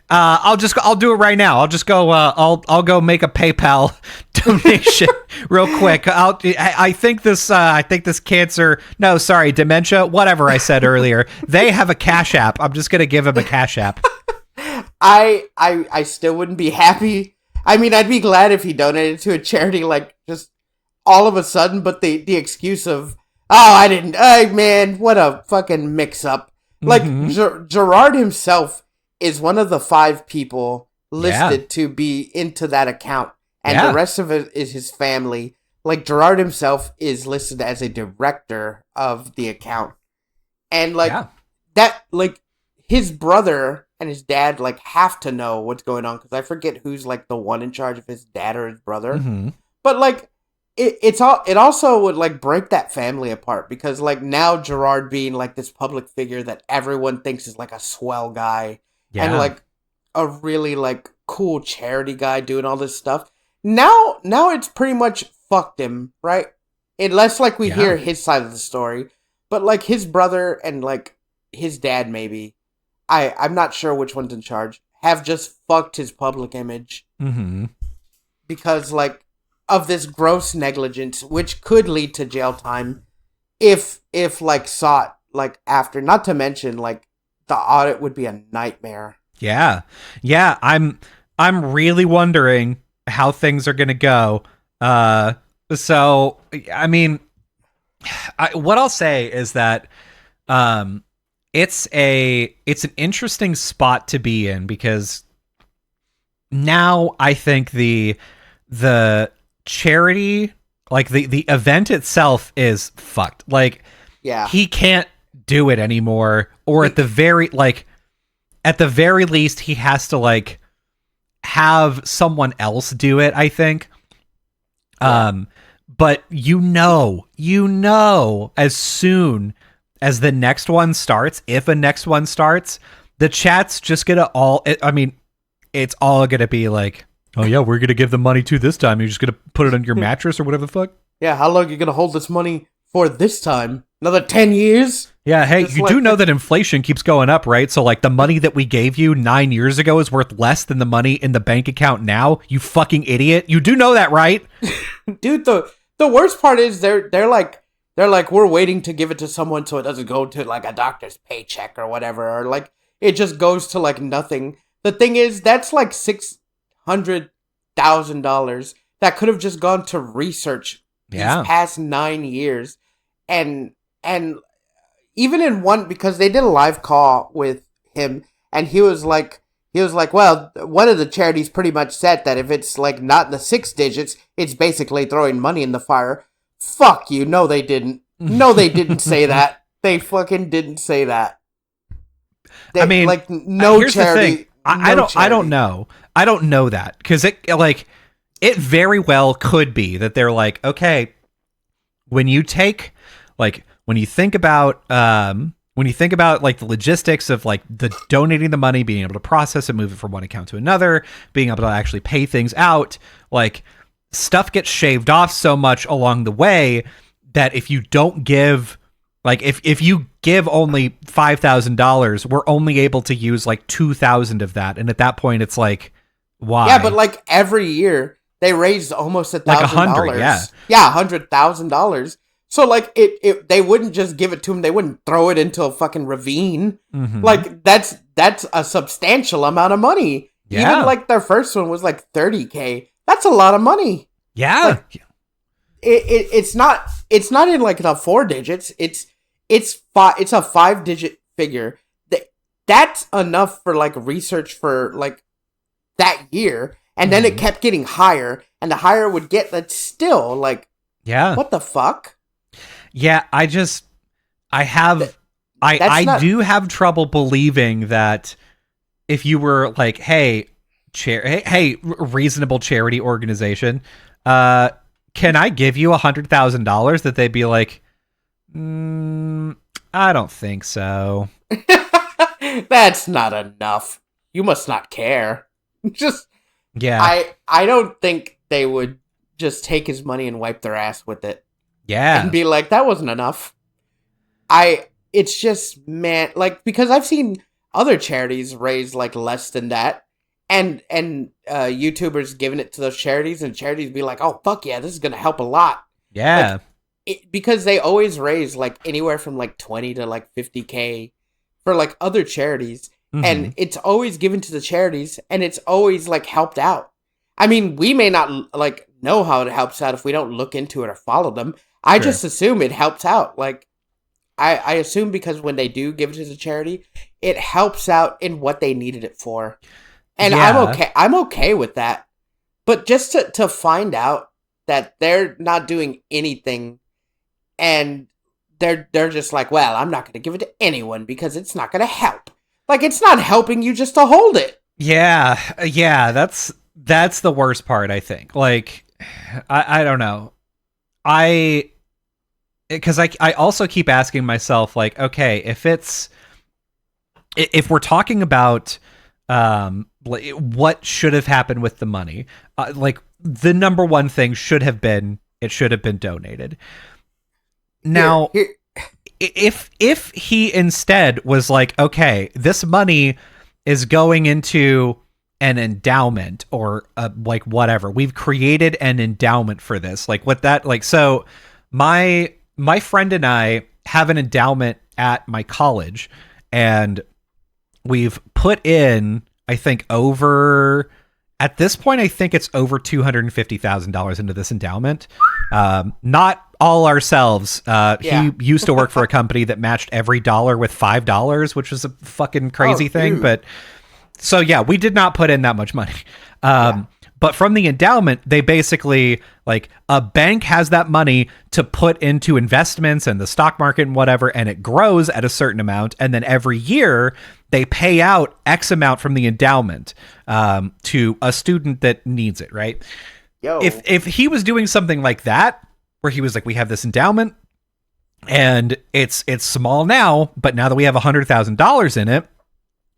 I'll do it right now. I'll just go. I'll go make a PayPal donation real quick. I think this cancer. No, sorry, dementia. Whatever I said earlier. They have a Cash App. I'm just gonna give him a Cash App. I still wouldn't be happy. I mean, I'd be glad if he donated to a charity, like just all of a sudden. But the excuse of, I didn't. Man, what a fucking mix up. Like Gerard himself is one of the 5 people listed to be into that account. And the rest of it is his family. Like, Gerard himself is listed as a director of the account. And, like, that, like, his brother and his dad, like, have to know what's going on. Because I forget who's, like, the one in charge of his dad or his brother. But, like, it also would, like, break that family apart. Because, like, now Gerard being, like, this public figure that everyone thinks is, like, a swell guy. And, like, a really, like, cool charity guy doing all this stuff. Now it's pretty much fucked him, right? Unless, like, we hear his side of the story. But, like, his brother and, like, his dad, maybe, I'm not sure which one's in charge, have just fucked his public image. Because, like, of this gross negligence, which could lead to jail time if like, sought, like, after. Not to mention, like, the audit would be a nightmare. Yeah. I'm really wondering how things are going to go. So, I mean, what I'll say is that it's an interesting spot to be in, because now I think the charity, like the event itself, is fucked. Like, he can't do it anymore, or at the very least he has to like have someone else do it, I think. But you know as soon as the next one starts, if a next one starts, the chat's just gonna it's all gonna be like, oh yeah, we're gonna give the money to this time, you're just gonna put it on your mattress or whatever the fuck. Yeah, how long are you gonna hold this money for this time? Another 10 years? Yeah, hey, you do know that inflation keeps going up, right? So, like, the money that we gave you 9 years ago is worth less than the money in the bank account now, you fucking idiot. You do know that, right? Dude, the worst part is they're like, we're waiting to give it to someone so it doesn't go to, like, a doctor's paycheck or whatever, or, like, it just goes to, like, nothing. The thing is, that's, like, $600,000 that could have just gone to research these past 9 years. And even in one, because they did a live call with him, and he was like, well, one of the charities pretty much said that if it's like not in the 6 digits, it's basically throwing money in the fire. Fuck you. No, they didn't. No, they didn't say that. They fucking didn't say that. I mean, like, no here's charity. The thing. I don't know. I don't know that, because it very well could be that they're like, okay, when you think about like the logistics of like the donating the money, being able to process it, move it from one account to another, being able to actually pay things out, like stuff gets shaved off so much along the way that if you don't give, like if you give only $5,000, we're only able to use like 2,000 of that, and at that point it's like, why? Yeah, but like every year they raised almost $1,000. Like $100, yeah, $100,000. So like it they wouldn't just give it to him. They wouldn't throw it into a fucking ravine. Mm-hmm. Like that's a substantial amount of money. Yeah. Even like their first one was like $30,000. That's a lot of money. Yeah. Like, it's not in like the 4 digits. It's a 5-digit figure. That's enough for like research for like that year, and then it kept getting higher, and the higher it would get. That's still like, yeah. What the fuck? Yeah, I do have trouble believing that if you were like, hey, reasonable charity organization, can I give you $100,000? That they'd be like, I don't think so. That's not enough. You must not care. Just, yeah. I don't think they would just take his money and wipe their ass with it. Yeah. And be like, that wasn't enough. It's just, man, like, because I've seen other charities raise like less than that, and YouTubers giving it to those charities, and charities be like, oh fuck yeah, this is gonna help a lot. Yeah. Like, because they always raise like anywhere from like 20 to like 50K for like other charities, and it's always given to the charities, and it's always like helped out. I mean, we may not like know how it helps out if we don't look into it or follow them. I just assume it helps out. Like, I assume because when they do give it to the charity, it helps out in what they needed it for. And yeah. I'm okay with that. But just to find out that they're not doing anything, and they're just like, well, I'm not going to give it to anyone because it's not going to help. Like, it's not helping you just to hold it. Yeah. Yeah, that's the worst part, I think. Like, I don't know. Because I also keep asking myself, like, okay, if we're talking about what should have happened with the money, like the number one thing should have been donated. Now, if he instead was like, okay, this money is going into an endowment or like whatever, we've created an endowment for this, like what that, like, so my friend and I have an endowment at my college, and we've put in, I think at this point, I think it's over $250,000 into this endowment. Not all ourselves. He used to work for a company that matched every dollar with $5, which was a fucking crazy thing. Dude. But so yeah, we did not put in that much money. But from the endowment, they basically, like, a bank has that money to put into investments and the stock market and whatever, and it grows at a certain amount. And then every year they pay out X amount from the endowment to a student that needs it, right? Yo. If he was doing something like that, where he was like, we have this endowment and it's small now, but now that we have $100,000 in it,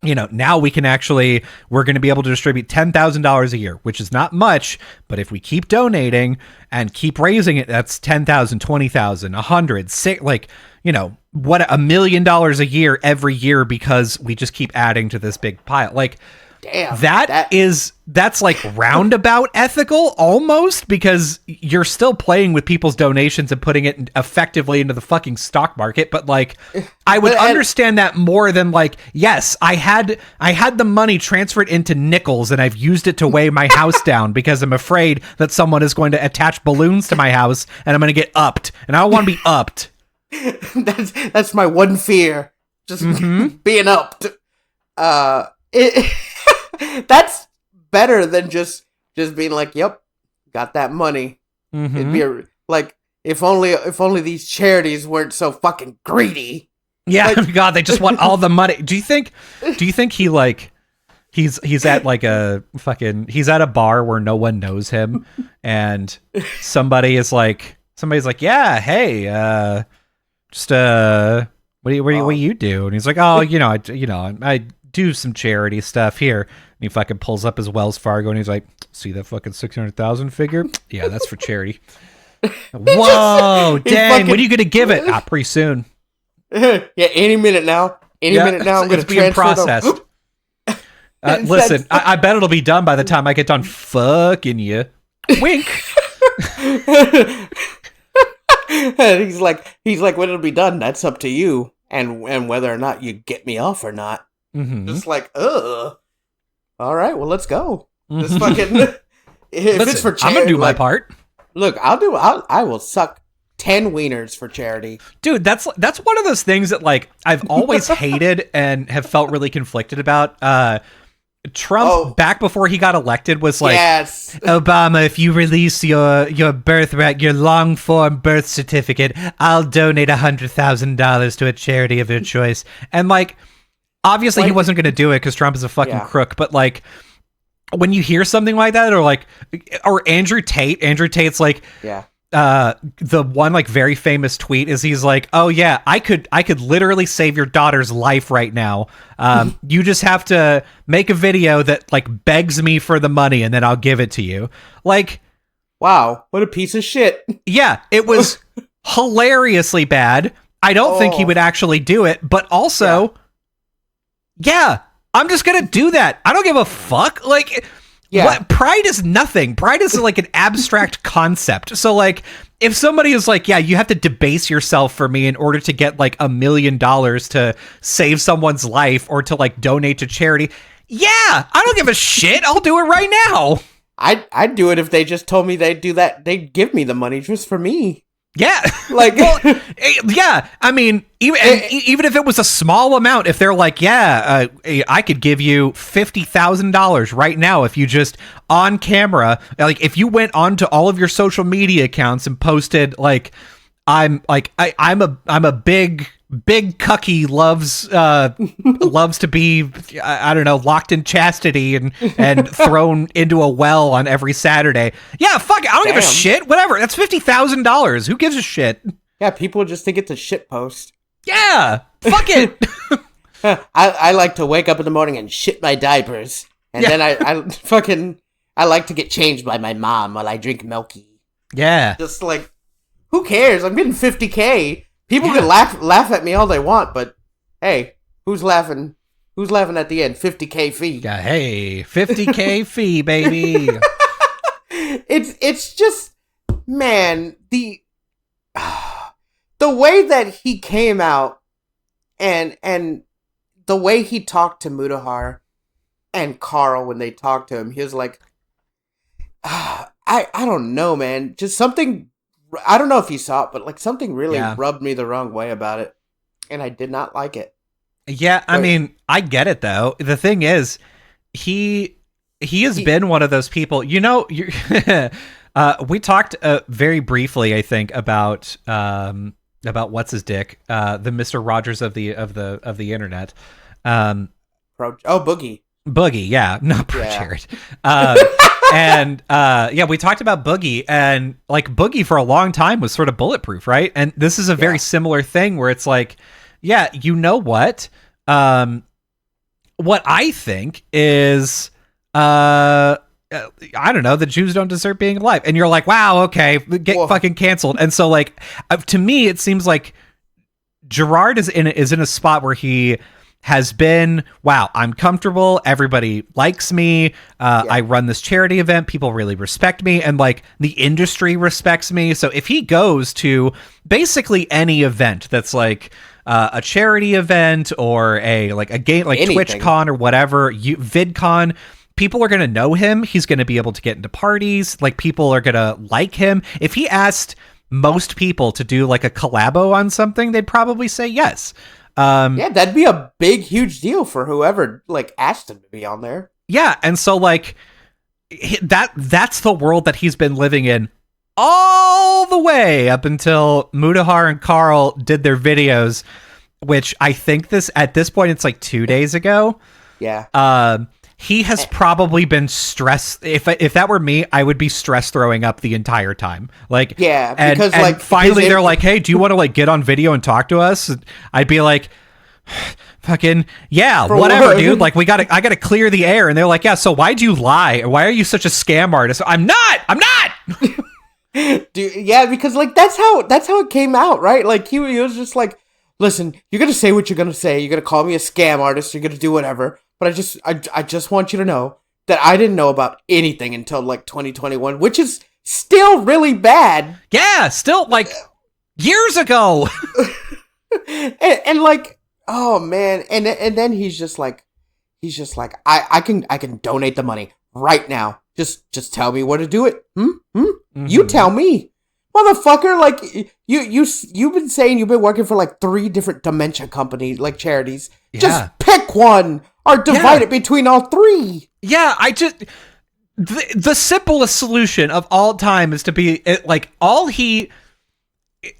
you know, now we're going to be able to distribute $10,000 a year, which is not much, but if we keep donating and keep raising it, that's 10,000, 20,000, 100, like, you know, what, $1 million a year every year, because we just keep adding to this big pile. Like, damn, that's like roundabout ethical almost, because you're still playing with people's donations and putting it effectively into the fucking stock market. But like, I would understand that more than like, yes, I had the money transferred into nickels and I've used it to weigh my house down because I'm afraid that someone is going to attach balloons to my house and I'm going to get upped, and I don't want to be upped. That's my one fear, just being upped. That's better than just being like, yep, got that money. It'd be like, If only these charities weren't so fucking greedy. Yeah, like, God, they just want all the money. Do you think he like he's at like he's at a bar where no one knows him, and somebody's like, yeah, hey, just what do you do? And he's like, oh, I do some charity stuff here. And he fucking pulls up his Wells Fargo and he's like, see that fucking 600,000 figure? Yeah, that's for charity. Whoa, dang! When are you gonna give it? Pretty soon. Yeah, any minute now. Any minute now. I'm gonna be processed. Listen, I bet it'll be done by the time I get done fucking you. Wink. And he's like, when it'll be done, that's up to you, and whether or not you get me off or not. Mm-hmm. Just like, all right, well, let's go. This fucking. If it's for charity, I'm gonna do my part. Look, I will suck 10 wieners for charity. Dude, that's one of those things that like I've always hated and have felt really conflicted about. Trump, back before he got elected, was like, yes. Obama, if you release your birthright, your long form birth certificate, I'll donate $100,000 to a charity of your choice. And like, obviously he wasn't going to do it because Trump is a fucking crook, but like, when you hear something like that, or Andrew Tate's like, the one like very famous tweet is he's like, oh yeah, I could literally save your daughter's life right now. You just have to make a video that like begs me for the money and then I'll give it to you. Like, wow, what a piece of shit. Yeah, it was hilariously bad. I don't think he would actually do it, but also, I'm just gonna do that. I don't give a fuck. Like, what? Pride is nothing. Pride is like an abstract concept. So, like, if somebody is like, yeah, you have to debase yourself for me in order to get like $1 million to save someone's life or to like donate to charity, yeah, I don't give a shit. I'll do it right now. I'd do it if they just told me they'd do that. They'd give me the money just for me. Yeah, like, well, yeah. I mean, even if it was a small amount, if they're like, yeah, I could give you $50,000 right now if you just on camera, like, if you went onto all of your social media accounts and posted like, I'm a big cucky loves to be, I don't know, locked in chastity and thrown into a well on every Saturday. Yeah, fuck it. I don't give a shit. Whatever. That's $50,000. Who gives a shit? Yeah, people just think it's a shit post. Yeah, fuck it. I like to wake up in the morning and shit my diapers, and then I like to get changed by my mom while I drink milky. Yeah, just like, who cares? I'm getting $50K. People can laugh at me all they want, but hey, who's laughing? Who's laughing at the end? $50K fee. Yeah, hey, $50K fee, baby. It's just, man, the way that he came out and the way he talked to Mudahar and Carl when they talked to him, he was like, I don't know, man, just something. I don't know if you saw it, but like something really rubbed me the wrong way about it, and I did not like it. Yeah, I mean, I get it though. The thing is, he has been one of those people. You know, we talked very briefly, I think, about what's his dick, the Mr. Rogers of the internet. Boogie. Boogie, yeah, not Jared. And we talked about Boogie, and like Boogie for a long time was sort of bulletproof, right? And this is a very similar thing where it's like, yeah, you know what? What I think is, I don't know, the Jews don't deserve being alive, and you're like, wow, okay, get fucking canceled. And so, like, to me, it seems like Gerard is in a spot where he has been, wow, I'm comfortable. Everybody likes me. I run this charity event. People really respect me. And like the industry respects me. So if he goes to basically any event that's like a charity event or a game, like anything, TwitchCon or whatever, VidCon, people are going to know him. He's going to be able to get into parties. Like people are going to like him. If he asked most people to do like a collabo on something, they'd probably say yes. That'd be a big, huge deal for whoever like asked him to be on there. Yeah, and so like that's the world that he's been living in all the way up until Mudahar and Carl did their videos, which I think at this point, it's like 2 days ago. Yeah. He has probably been stressed. If that were me, I would be stress throwing up the entire time. Like, yeah, because and finally they're like, hey, do you want to like get on video and talk to us? And I'd be like, fucking yeah, whatever, dude. Like I gotta clear the air. And they're like, yeah, so why'd you lie? Why are you such a scam artist? I'm not. Dude, yeah, because like that's how it came out, right? Like he was just like, listen, you're gonna say what you're gonna say. You're gonna call me a scam artist. You're gonna do whatever. But I just want you to know that I didn't know about anything until like 2021, which is still really bad. Yeah, still like years ago. and like, oh man, and then he's just like, I can donate the money right now. Just tell me where to do it. Mm-hmm. You tell me, motherfucker. Like you've been saying you've been working for like 3 different dementia companies, like charities. Yeah. Just pick one. Or divide it between all 3. Yeah, the simplest solution of all time is to be like all he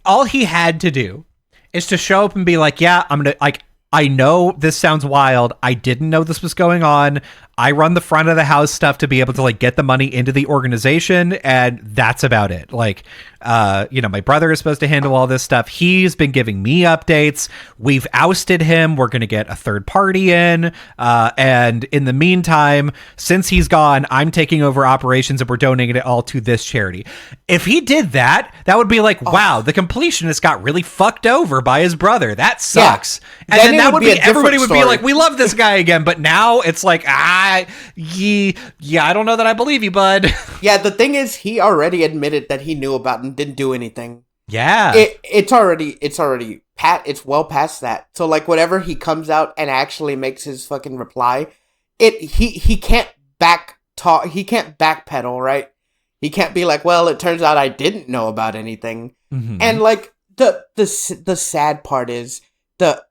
had to do is to show up and be like, yeah, I'm gonna like. I know this sounds wild. I didn't know this was going on. I run the front of the house stuff to be able to like get the money into the organization, and that's about it. Like, my brother is supposed to handle all this stuff. He's been giving me updates. We've ousted him. We're going to get a third party in. And in the meantime, since he's gone, I'm taking over operations and we're donating it all to this charity. If he did that, that would be like, wow, the completionist got really fucked over by his brother. That sucks. Yeah. And then that would be everybody would be like, we love this guy again. But now it's like, I don't know that I believe you, bud. Yeah, the thing is, he already admitted that he knew about and didn't do anything. Yeah, it's well past that. So like, whatever he comes out and actually makes his fucking reply, he can't he can't backpedal, right? He can't be like, well, it turns out I didn't know about anything. Mm-hmm. And like the sad part is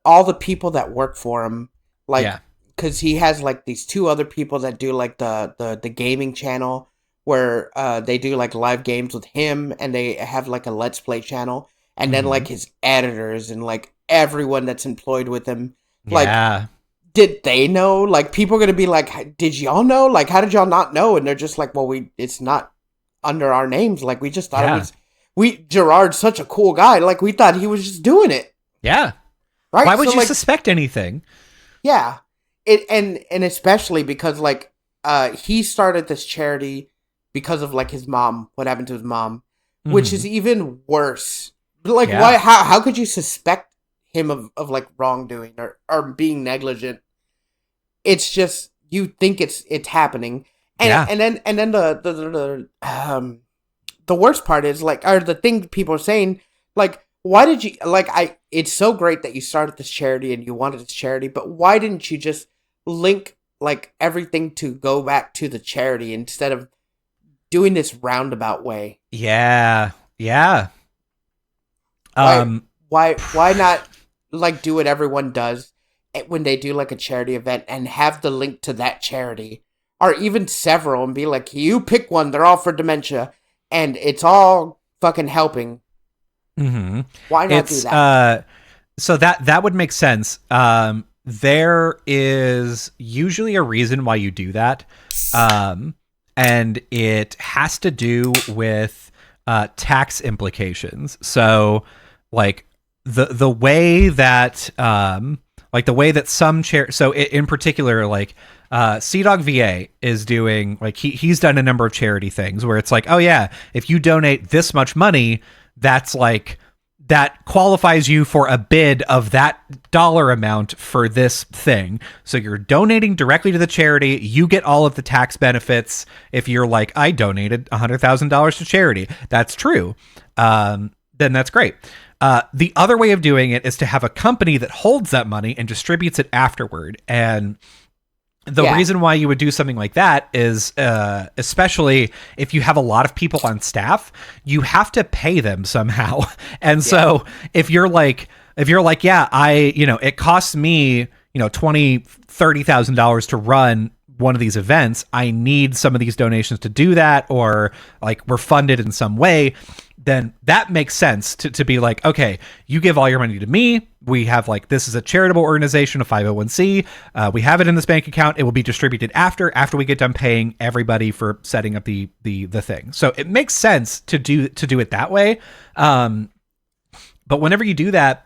all the people that work for him, like. Yeah. Because he has like these 2 other people that do like the gaming channel where they do like live games with him, and they have like a Let's Play channel, and then like his editors and like everyone that's employed with him. Like, did they know? Like, people are gonna be like, did y'all know? Like, how did y'all not know? And they're just like, well, it's not under our names. Like, we just thought Gerard's such a cool guy. Like, we thought he was just doing it. Yeah. Right. Why would you suspect anything? Yeah. And especially because like he started this charity because of like his mom, what happened to his mom, which is even worse. Like, why? How could you suspect him of like wrongdoing or being negligent? It's just, you think it's happening, and then the worst part is like, or the thing people are saying, like, why did you it's so great that you started this charity and you wanted this charity, but why didn't you just link like everything to go back to the charity instead of doing this roundabout way? Yeah. Why not like do what everyone does when they do like a charity event and have the link to that charity, or even several, and be like, you pick one, they're all for dementia and it's all fucking helping. Mm-hmm. Why not do that? So that would make sense. There is usually a reason why you do that. And it has to do with tax implications. So like the way that some so in particular, like Sea Dog VA is doing, like he's done a number of charity things where it's like, oh yeah, if you donate this much money, that's like, that qualifies you for a bid of that dollar amount for this thing. So you're donating directly to the charity. You get all of the tax benefits. If you're like, I donated $100,000 to charity, that's true. Then that's great. The other way of doing it is to have a company that holds that money and distributes it afterward. And the reason why you would do something like that is, especially if you have a lot of people on staff, you have to pay them somehow. And so if you're like, it costs me, $20,000-$30,000 to run one of these events, I need some of these donations to do that, or like we're funded in some way, then that makes sense to be like, okay, you give all your money to me. We have like, this is a charitable organization, a 501c. We have it in this bank account. It will be distributed after we get done paying everybody for setting up the thing. So it makes sense to do it that way. But whenever you do that,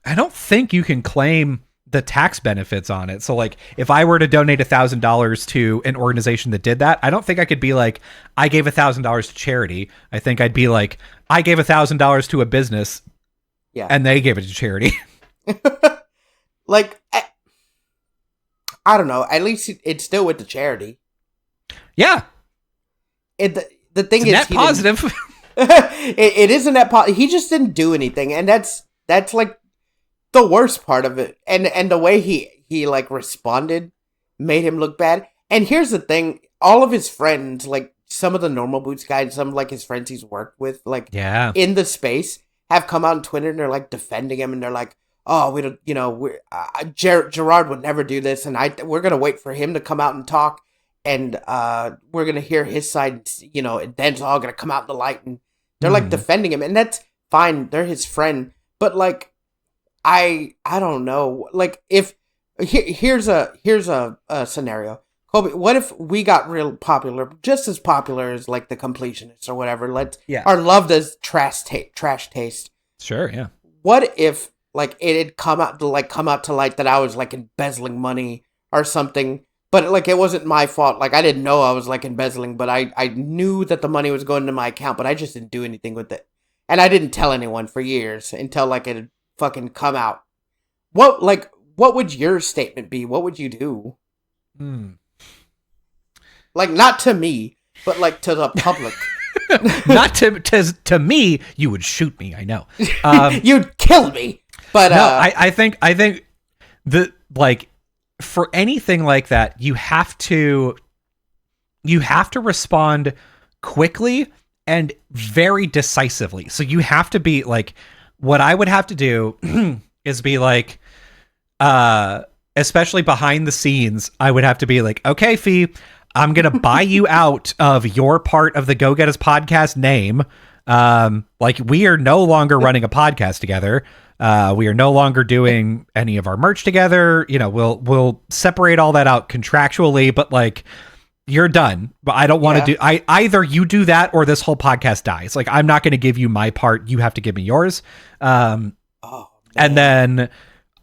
I don't think you can claim the tax benefits on it. So like if I were to donate $1,000 to an organization that did that, I don't think I could be like, I gave $1,000 to charity. I think I'd be like, I gave $1,000 to a business, and they gave it to charity. Like, I don't know. At least it's still with the charity. Yeah. The thing it's is net positive. It isn't that positive. He just didn't do anything, and that's like the worst part of it. And the way he like responded made him look bad. And here's the thing, all of his friends, like some of the Normal Boots guys, some of like his friends he's worked with, like in the space, have come out on Twitter and they're like defending him, and they're like, oh, we don't, Gerard would never do this, and we're gonna wait for him to come out and talk, and we're gonna hear his side, and then it's all gonna come out in the light, and they're like defending him, and that's fine, they're his friend, but like, I don't know. Like, if here's a scenario, Colby. What if we got real popular, just as popular as like the Completionists or whatever? Our loved as trash taste. Sure, yeah. What if like it had come out to light that I was like embezzling money or something, but like it wasn't my fault. Like I didn't know I was like embezzling, but I knew that the money was going into my account, but I just didn't do anything with it, and I didn't tell anyone for years until like it had fucking come out. What would your statement be? What would you do? Like, not to me, but like to the public. Not to me, you would shoot me, I know. You'd kill me. But no, I think the like, for anything like that, you have to respond quickly and very decisively. So you have to be like, what I would have to do is be like, especially behind the scenes, I would have to be like, okay, Fee, I'm going to buy you out of your part of the Go Get Us podcast name. Like, we are no longer running a podcast together. We are no longer doing any of our merch together. We'll separate all that out contractually, but like, you're done. But I don't want to do, either you do that or this whole podcast dies. Like, I'm not going to give you my part. You have to give me yours. And then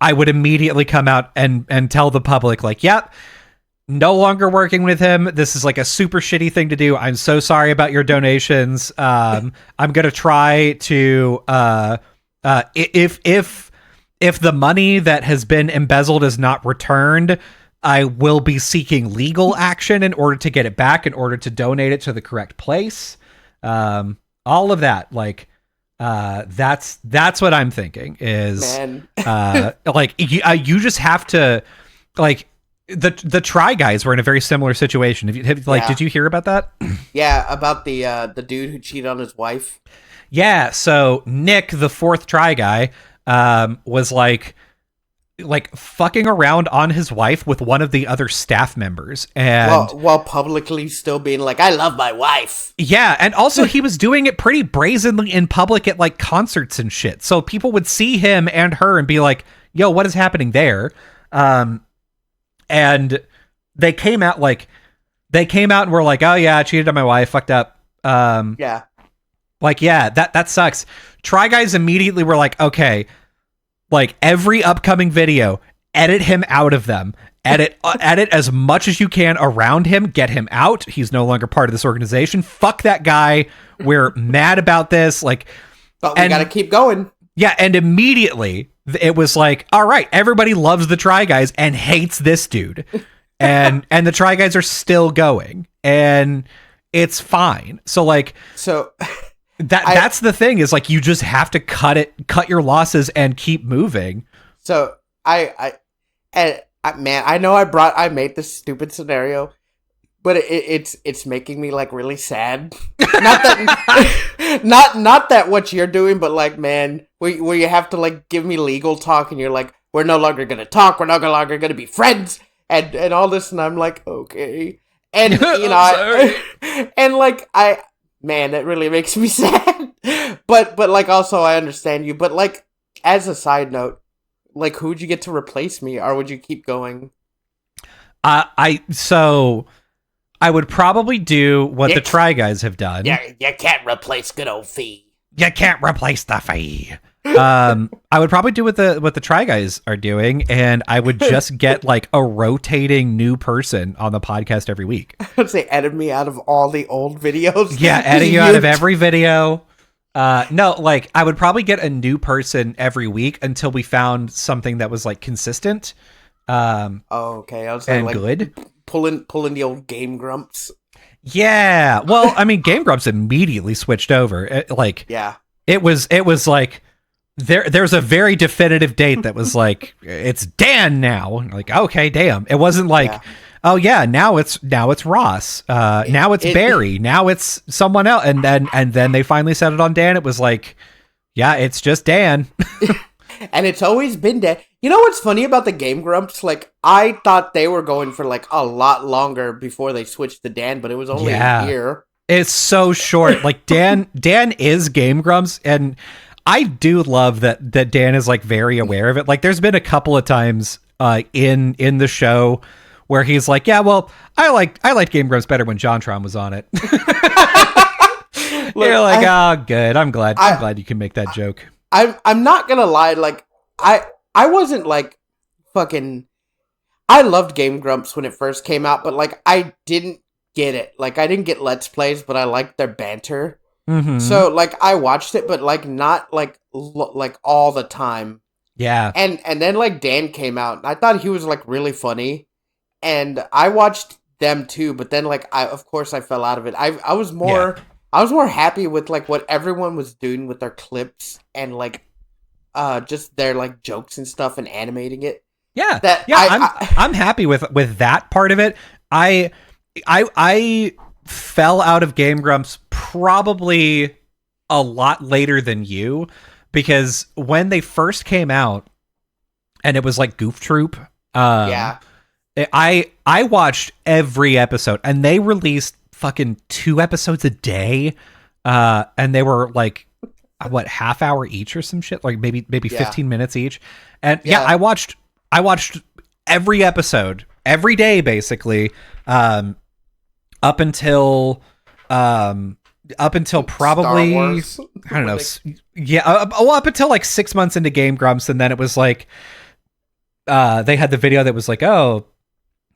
I would immediately come out and tell the public, like, yep, no longer working with him. This is like a super shitty thing to do. I'm so sorry about your donations. I'm going to try to, if the money that has been embezzled is not returned, I will be seeking legal action in order to get it back, in order to donate it to the correct place. All of that, like, that's what I'm thinking is, like, you just have to, like, the Try Guys were in a very similar situation. Did you hear about that? Yeah, about the dude who cheated on his wife. Yeah, so Nick, the fourth Try Guy, was like fucking around on his wife with one of the other staff members, and while publicly still being like, I love my wife. Yeah, and also he was doing it pretty brazenly in public at like concerts and shit. So people would see him and her and be like, yo, what is happening there? And they came out and were like, oh yeah, I cheated on my wife, fucked up. Yeah. Like, yeah, that sucks. Try Guys immediately were like, okay, like, every upcoming video, edit him out of them. Edit as much as you can around him. Get him out. He's no longer part of this organization. Fuck that guy. We're mad about this. Like, but we gotta keep going. Yeah, and immediately it was like, all right, everybody loves the Try Guys and hates this dude, and the Try Guys are still going, and it's fine. So like, that's the thing, is like, you just have to cut your losses and keep moving. So man, I know I made this stupid scenario, but it's making me like really sad. Not that what you're doing, but like, man, where you have to like give me legal talk, and you're like, we're no longer gonna talk, we're no longer gonna be friends, and all this, and I'm like, okay, and and like man, that really makes me sad. But like also I understand you. But like as a side note, like who'd you get to replace me, or would you keep going? So I would probably do what the Try Guys have done. Yeah, you can't replace good old Fee. You can't replace the Fee. I would probably do what the Try Guys are doing, and I would just get like a rotating new person on the podcast every week. I'd say edit me out of all the old videos. Yeah, edit you out of every video. No, like I would probably get a new person every week until we found something that was like consistent. Okay. I was and like, good. Pulling the old Game Grumps. Yeah. Well, I mean, Game Grumps immediately switched over. It was like there's a very definitive date that was like it's Dan now. Like, okay, damn. It wasn't like oh yeah, now it's Ross. Now it's Barry. Now it's someone else. And then they finally settled on Dan. It was like, yeah, it's just Dan. And it's always been Dan. You know what's funny about the Game Grumps? Like, I thought they were going for like a lot longer before they switched to Dan, but it was only a year. It's so short. Like Dan is Game Grumps, and I do love that Dan is like very aware of it. Like, there's been a couple of times in the show where he's like, yeah, well, I liked Game Grumps better when JonTron was on it. Look, you're like, oh, good. I'm glad you can make that joke. I'm not gonna lie, like I wasn't like fucking. I loved Game Grumps when it first came out, but like I didn't get it. Like I didn't get Let's Plays, but I liked their banter. Mm-hmm. So like I watched it, but like not like all the time. Yeah. And then like Dan came out, and I thought he was like really funny, and I watched them too. But then like of course I fell out of it. I was more. Yeah. I was more happy with like what everyone was doing with their clips and like just their like jokes and stuff and animating it. Yeah. I'm happy with that part of it. I fell out of Game Grumps probably a lot later than you, because when they first came out and it was like Goof Troop, I watched every episode, and they released fucking 2 episodes a day, and they were like what, half hour each or some shit, like maybe 15 minutes each. And I watched every episode every day basically, up until probably I don't know, up until like 6 months into Game Grumps, and then it was like they had the video that was like, oh,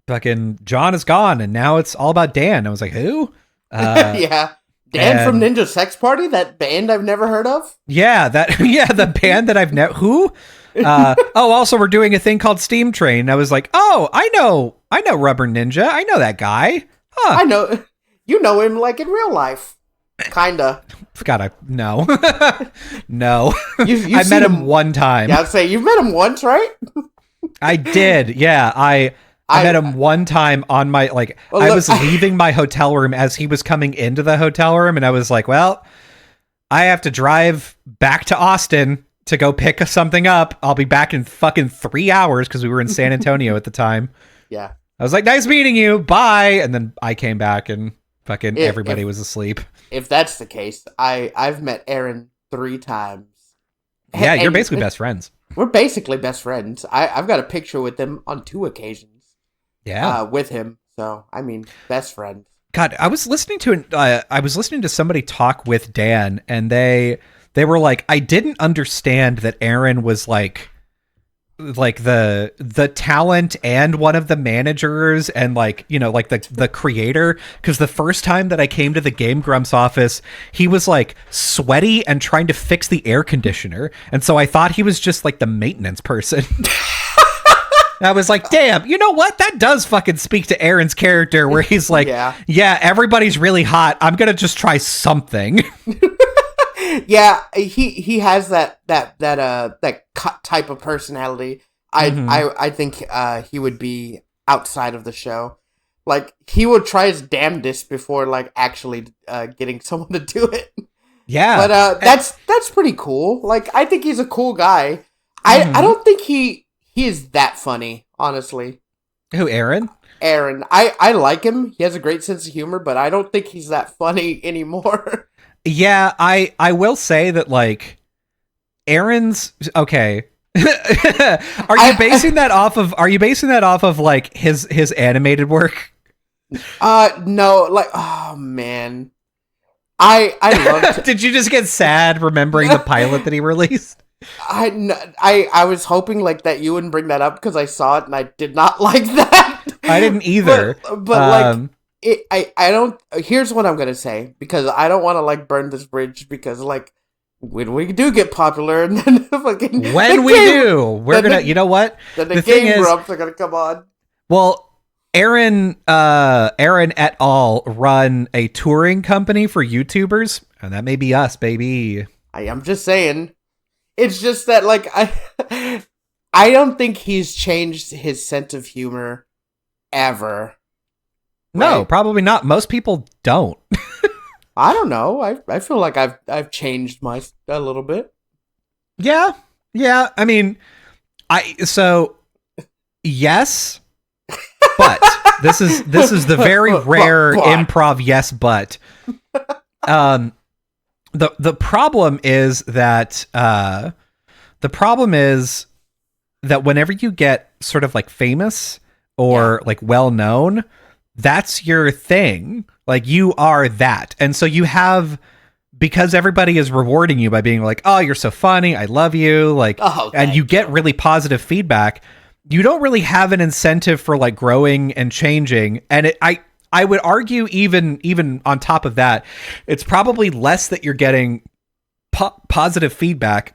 fucking John is gone, and now it's all about Dan. I was like, who? Dan from Ninja Sex Party, that band I've never heard of. Yeah, the band that I've never. Who? Also, we're doing a thing called Steam Train. I was like, oh, I know Rubber Ninja. I know that guy. Huh. I know, you know him like in real life, kinda. God, no. I met him one time. Yeah, I'd say you've met him once, right? I did. Yeah, I met him one time on my, like, I was leaving my hotel room as he was coming into the hotel room, and I was like, well, I have to drive back to Austin to go pick something up. I'll be back in fucking 3 hours, because we were in San Antonio at the time. Yeah. I was like, nice meeting you. Bye. And then I came back and fucking everybody was asleep. If that's the case, I've met Aaron 3 times. Yeah, you're basically best friends. We're basically best friends. I've got a picture with him on 2 occasions. Yeah, with him. So I mean, best friends. God, I was listening to somebody talk with Dan, and they were like, I didn't understand that Aaron was like the talent and one of the managers and like, you know, like the creator, because the first time that I came to the Game Grumps office, he was like sweaty and trying to fix the air conditioner, and so I thought he was just like the maintenance person. I was like, damn, you know what? That does fucking speak to Aaron's character, where he's like, yeah, everybody's really hot. I'm going to just try something. Yeah, he has that type of personality. I think he would be outside of the show. Like, he would try his damnedest before like actually getting someone to do it. Yeah. But that's pretty cool. Like, I think he's a cool guy. I don't think he is that funny, honestly. Who, Aaron? Aaron. I like him. He has a great sense of humor, but I don't think he's that funny anymore. Yeah, I will say that, like, Aaron's okay. Are you basing that off of like his animated work? No, like, oh man. I love Did you just get sad remembering the pilot that he released? I was hoping like that you wouldn't bring that up because I saw it and I did not like that. I didn't either. But I don't. Here's what I'm gonna say, because I don't want to like burn this bridge, because like when we do get popular and then fucking we're gonna. You know what? Then the Game Grumps are gonna come on. Well, Aaron et al. Run a touring company for YouTubers, and that may be us, baby. I'm just saying. It's just that, like, I don't think he's changed his sense of humor ever. No, right? Probably not. Most people don't. I don't know. I feel like I've changed a little bit. Yeah. I mean, yes, but this is the very rare improv yes, but. The problem is that whenever you get sort of like famous or like well known, that's your thing. Like, you are that. And so you have, because everybody is rewarding you by being like, oh, you're so funny, I love you, like, and you get really positive feedback, you don't really have an incentive for like growing and changing. And I would argue even on top of that, it's probably less that you're getting positive feedback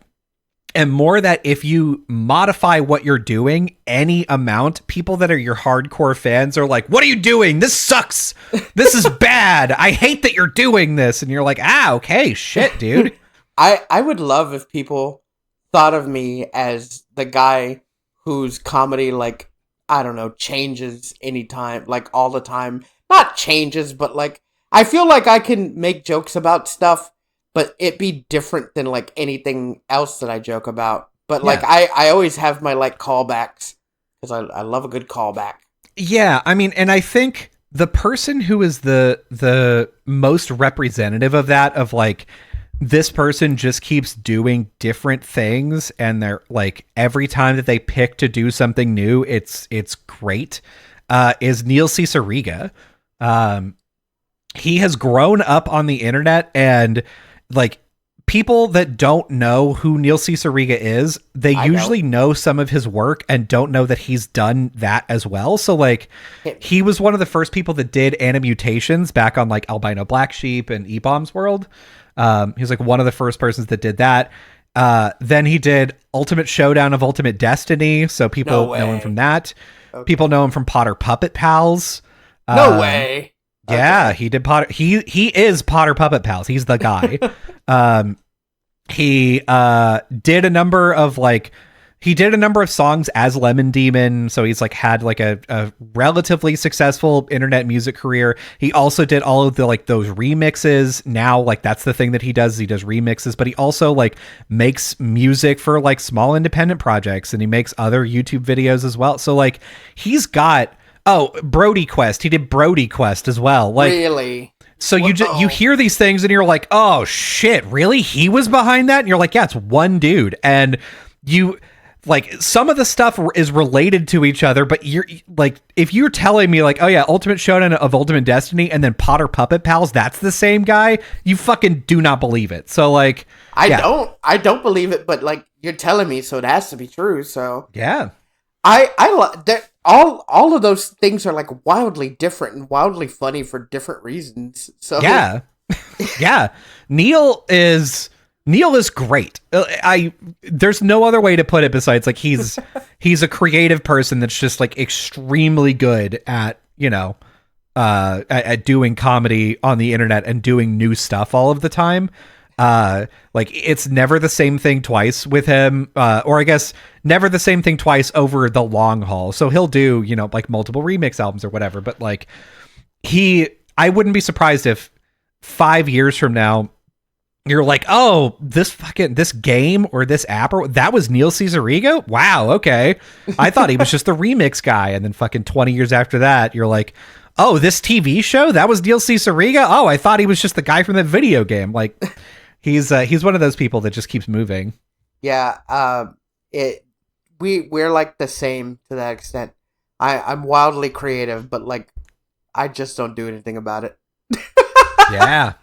and more that if you modify what you're doing any amount, people that are your hardcore fans are like, what are you doing? This sucks. This is bad. I hate that you're doing this. And you're like, okay, shit, dude. I would love if people thought of me as the guy whose comedy, like, I don't know, changes anytime, like all the time. Not changes, but like, I feel like I can make jokes about stuff, but it be different than like anything else that I joke about. But like, I always have my like callbacks, because I love a good callback. Yeah, I mean, and I think the person who is the most representative of that, of like, this person just keeps doing different things, and they're like, every time that they pick to do something new, it's great, is Neil Cicierega. He has grown up on the internet, and like, people that don't know who Neil Cicierega is, they usually know some of his work and don't know that he's done that as well. So like, he was one of the first people that did Animutations back on like Albino Black Sheep and E-Bombs World. He was like one of the first persons that did that. Then he did Ultimate Showdown of Ultimate Destiny, so people know him from that. Okay. People know him from Potter Puppet Pals. No way. Yeah, okay. He did Potter. He is Potter Puppet Pals. He's the guy. He did a number of songs as Lemon Demon, so he's like had like a relatively successful internet music career. He also did all of the like those remixes. Now, like, that's the thing that he does. He does remixes, but he also like makes music for like small independent projects, and he makes other YouTube videos as well. So like, he's got Brody Quest. He did Brody Quest as well. Like, really? So you hear these things and you're like, oh shit, really? He was behind that? And you're like, yeah, it's one dude. And you like, some of the stuff is related to each other, but you're like, if you're telling me like, oh yeah, Ultimate Showdown of Ultimate Destiny and then Potter Puppet Pals, that's the same guy, you fucking do not believe it. So like, I don't believe it, but like, you're telling me, so it has to be true. So yeah, all of those things are like wildly different and wildly funny for different reasons. So yeah, Neil is great. There's no other way to put it besides like, he's a creative person that's just like extremely good at, at doing comedy on the internet and doing new stuff all of the time. Like, it's never the same thing twice with him, or I guess never the same thing twice over the long haul. So he'll do, like multiple remix albums or whatever, but like, I wouldn't be surprised if 5 years from now, you're like, oh, this game or this app or that was Neil Cesarigo? Wow, okay. I thought he was just the remix guy. And then fucking 20 years after that, you're like, oh, this TV show? That was Neil Cesarigo? Oh, I thought he was just the guy from that video game. Like, he's one of those people that just keeps moving. Yeah, we're like the same to that extent. I'm wildly creative, but like I just don't do anything about it. Yeah.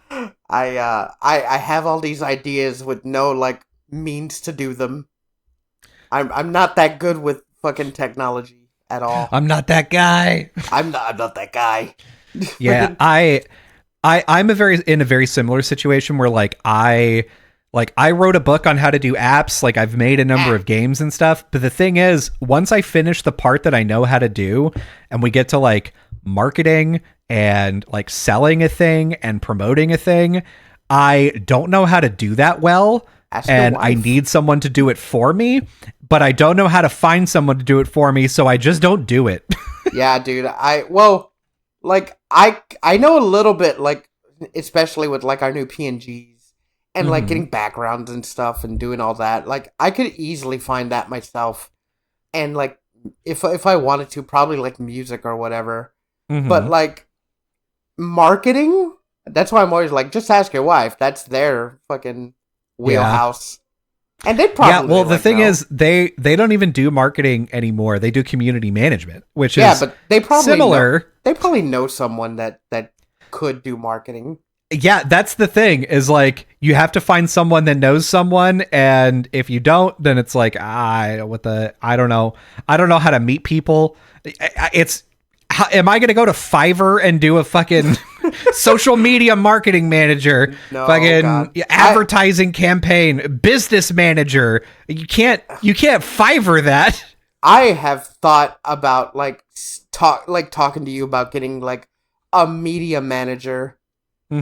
I have all these ideas with no like means to do them. I'm not that good with fucking technology at all. I'm not that guy. I'm not that guy. Yeah, I'm in a very similar situation where I wrote a book on how to do apps. Like I've made a number of games and stuff. But the thing is, once I finish the part that I know how to do and we get to like marketing and like selling a thing and promoting a thing, I don't know how to do that well. And I need someone to do it for me, but I don't know how to find someone to do it for me. So I just don't do it. Yeah, dude. I know a little bit, like, especially with like our new PNGs and like getting backgrounds and stuff and doing all that. Like I could easily find that myself. And like, if I wanted to, probably like music or whatever, but like marketing, that's why I'm always like, just ask your wife. That's their fucking wheelhouse. Yeah. And they probably the thing is they don't even do marketing anymore. They do community management, which is but they probably similar. They probably know someone that could do marketing. Yeah, that's the thing is like you have to find someone that knows someone, and if you don't, then it's like I don't know how to meet people. Am I going to go to Fiverr and do a fucking social media marketing manager, no, fucking advertising campaign, business manager? You can't Fiverr that. I have thought about talking to you about getting like a media manager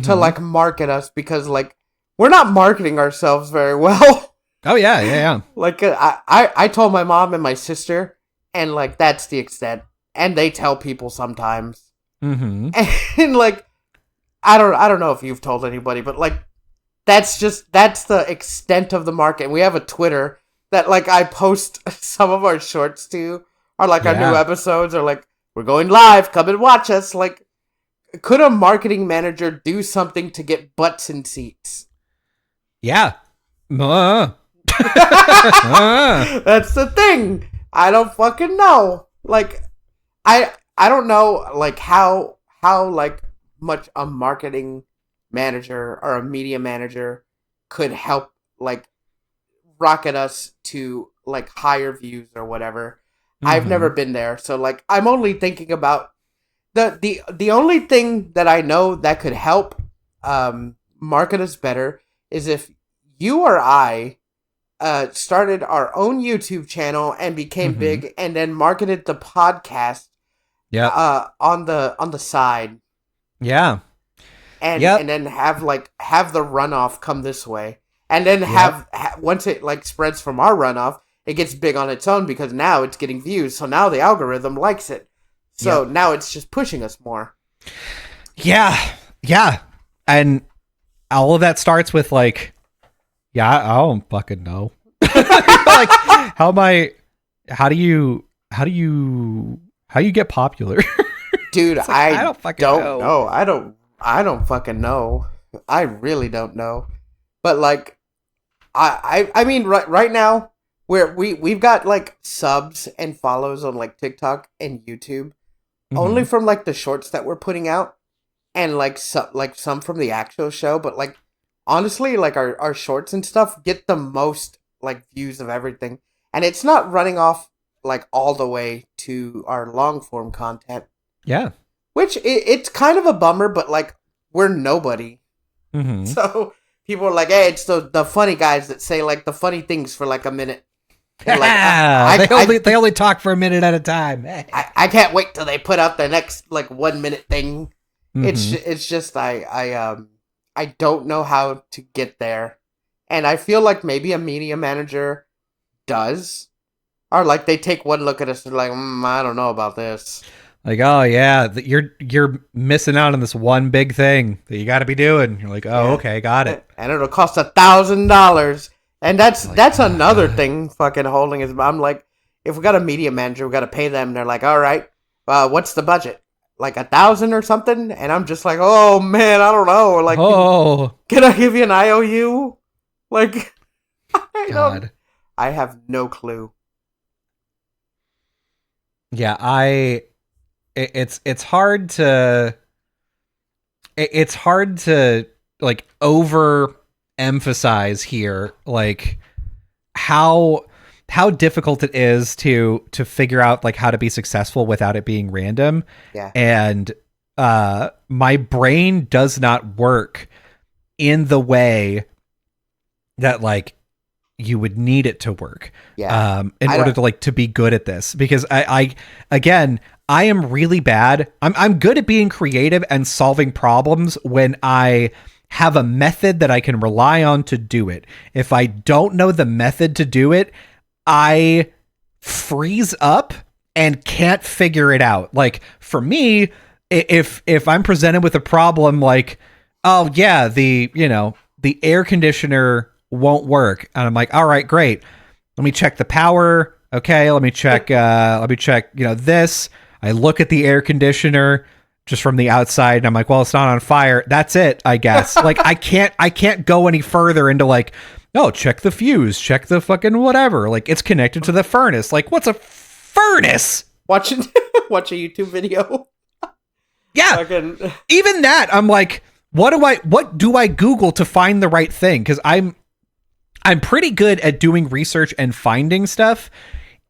to like market us, because like we're not marketing ourselves very well. Oh yeah. Like I told my mom and my sister, and like that's the extent. And they tell people sometimes. And like, I don't know if you've told anybody, but like, that's the extent of the market. And we have a Twitter that like I post some of our shorts to, or like our new episodes, or like, we're going live, come and watch us. Like, could a marketing manager do something to get butts in seats? Yeah. That's the thing. I don't fucking know. Like, I don't know like how like much a marketing manager or a media manager could help like rocket us to like higher views or whatever. I've never been there, so like I'm only thinking about the only thing that I know that could help market us better is if you or I started our own YouTube channel and became big, and then marketed the podcast on the side. Yeah. And then have the runoff come this way. And then once it like spreads from our runoff, it gets big on its own because now it's getting views. So now the algorithm likes it. So now it's just pushing us more. Yeah. Yeah. And all of that starts with like, I don't fucking know. Like, how do you get popular? Dude, like, I don't fucking know. I don't fucking know. I really don't know. But like, I mean, right now we've got like subs and follows on like TikTok and YouTube, only from like the shorts that we're putting out, and like some from the actual show. But like, honestly, like our shorts and stuff get the most like views of everything, and it's not running off like all the way to our long form content. Yeah, which it's kind of a bummer, but like we're nobody, so people are like, hey, it's the funny guys that say like the funny things for like a minute. Like, they only talk for a minute at a time. I can't wait till they put out their next like 1 minute thing. It's just I don't know how to get there, and I feel like maybe a media manager does, or like they take one look at us and like, I don't know about this. Like, oh yeah, you're missing out on this one big thing that you got to be doing. You're like, oh, okay, got it. And it'll cost $1,000. And that's another thing fucking holding is, I'm like, if we got a media manager, we got to pay them. They're like, all right, what's the budget? Like 1,000 or something? And I'm just like, oh man, I don't know. Like, can I give you an IOU? Like, I have no clue. Yeah, it's hard to like overemphasize here, like how difficult it is to figure out like how to be successful without it being random. Yeah. And my brain does not work in the way that like you would need it to work. In order to like to be good at this, because I am really bad. I'm good at being creative and solving problems when I have a method that I can rely on to do it. If I don't know the method to do it, I freeze up and can't figure it out. Like for me, if I'm presented with a problem like, oh yeah, the air conditioner won't work, and I'm like, all right, great. Let me check the power. Okay, let me check this. I look at the air conditioner just from the outside and I'm like, well, it's not on fire. That's it, I guess. Like I can't go any further into like, oh, check the fuse, check the fucking whatever. Like it's connected to the furnace. Like what's a furnace? Watch a YouTube video. Yeah. Even that, I'm like, what do I Google to find the right thing? Because I'm pretty good at doing research and finding stuff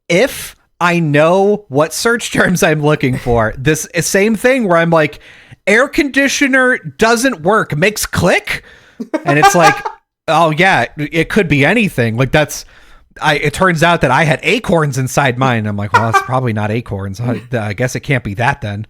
if I know what search terms I'm looking for. This same thing where I'm like, air conditioner doesn't work, makes click. And it's like, oh yeah, it could be anything. Like it turns out that I had acorns inside mine. I'm like, well, it's probably not acorns. I guess it can't be that then.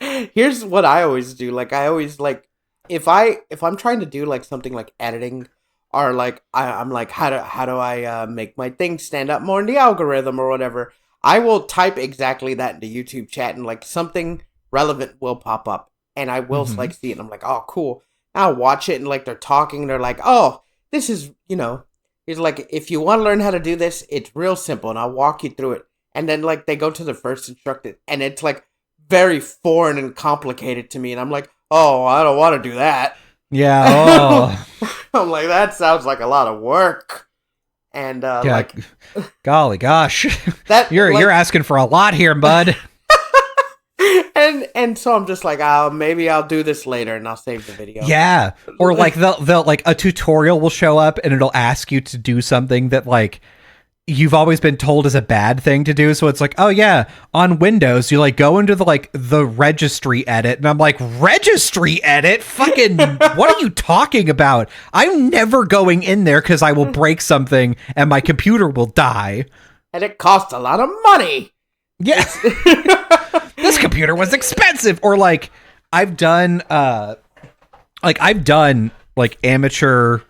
Here's what I always do. Like I always like, if I'm trying to do like something like editing, or like I'm like, how do I make my thing stand up more in the algorithm or whatever, I will type exactly that into YouTube chat and like something relevant will pop up and I will like see it and I'm like, oh cool. I'll watch it and like they're talking, they're like, oh, this is, it's like, if you want to learn how to do this, it's real simple and I'll walk you through it. And then like they go to the first instructed and it's like very foreign and complicated to me and I'm like, oh, I don't want to do that. Yeah. Oh. I'm like, that sounds like a lot of work. And like, golly gosh, you're asking for a lot here, bud. and so I'm just like, oh, maybe I'll do this later and I'll save the video. Yeah. Or like they'll like a tutorial will show up and it'll ask you to do something that like you've always been told is a bad thing to do. So it's like, oh yeah, on Windows, you like go into the registry edit. And I'm like, registry edit? Fucking, what are you talking about? I'm never going in there because I will break something and my computer will die. And it costs a lot of money. Yeah. This computer was expensive. Or like, I've done amateur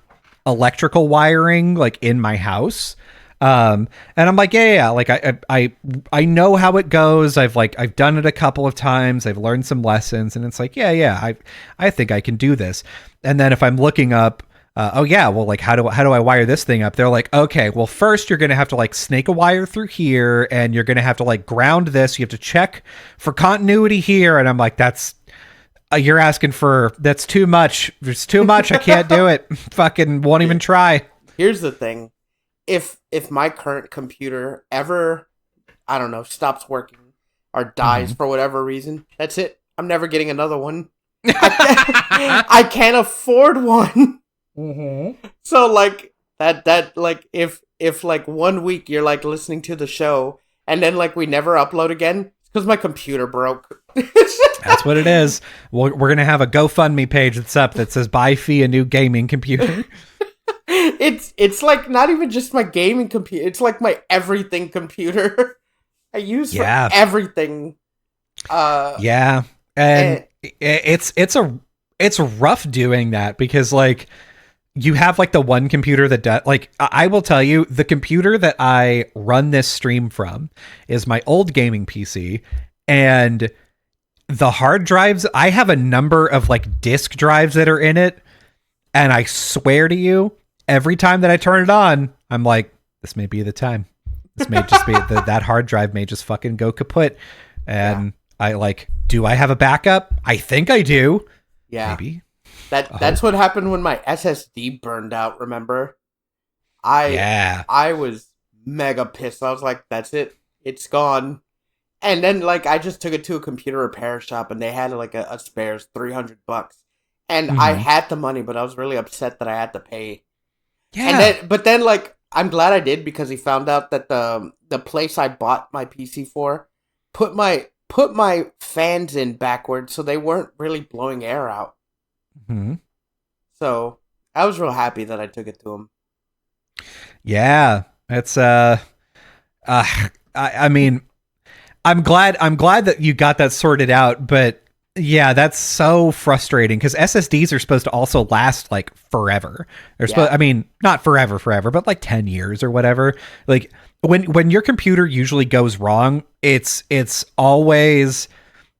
electrical wiring like in my house. And I'm like, yeah, like I know how it goes. I've done it a couple of times. I've learned some lessons and it's like, yeah, I think I can do this. And then if I'm looking up, oh yeah, well, like how do I wire this thing up? They're like, okay, well first you're going to have to like snake a wire through here and you're going to have to like ground this. You have to check for continuity here. And I'm like, you're asking for, that's too much. It's too much. I can't do it. Fucking won't even try. Here's the thing. If my current computer ever, I don't know, stops working or dies for whatever reason, that's it. I'm never getting another one. I can't afford one. So like that like if like 1 week you're like listening to the show and then like we never upload again, it's because my computer broke. That's what it is. We're gonna have a GoFundMe page that's up that says buy Fee a new gaming computer. It's like not even just my gaming computer. It's like my everything computer. I use for everything. Yeah, and it's rough doing that because like you have like the one computer that does, like, I will tell you, the computer that I run this stream from is my old gaming PC, and the hard drives, I have a number of like disk drives that are in it, and I swear to you, every time that I turn it on, I'm like, this may be the time. This may just be that hard drive may just fucking go kaput. And I like, do I have a backup? I think I do. Yeah. Maybe. That's what happened when my SSD burned out, remember? I was mega pissed. I was like, that's it. It's gone. And then like I just took it to a computer repair shop and they had like a spares $300. And I had the money, but I was really upset that I had to pay. Yeah. But then like I'm glad I did, because he found out that the place I bought my PC for put my fans in backwards, so they weren't really blowing air out. Mm-hmm. So I was real happy that I took it to him. Yeah, it's I mean, I'm glad that you got that sorted out, but yeah, that's so frustrating because SSDs are supposed to also last like forever. They're supposed, I mean, not forever, but like 10 years or whatever. Like when your computer usually goes wrong, it's always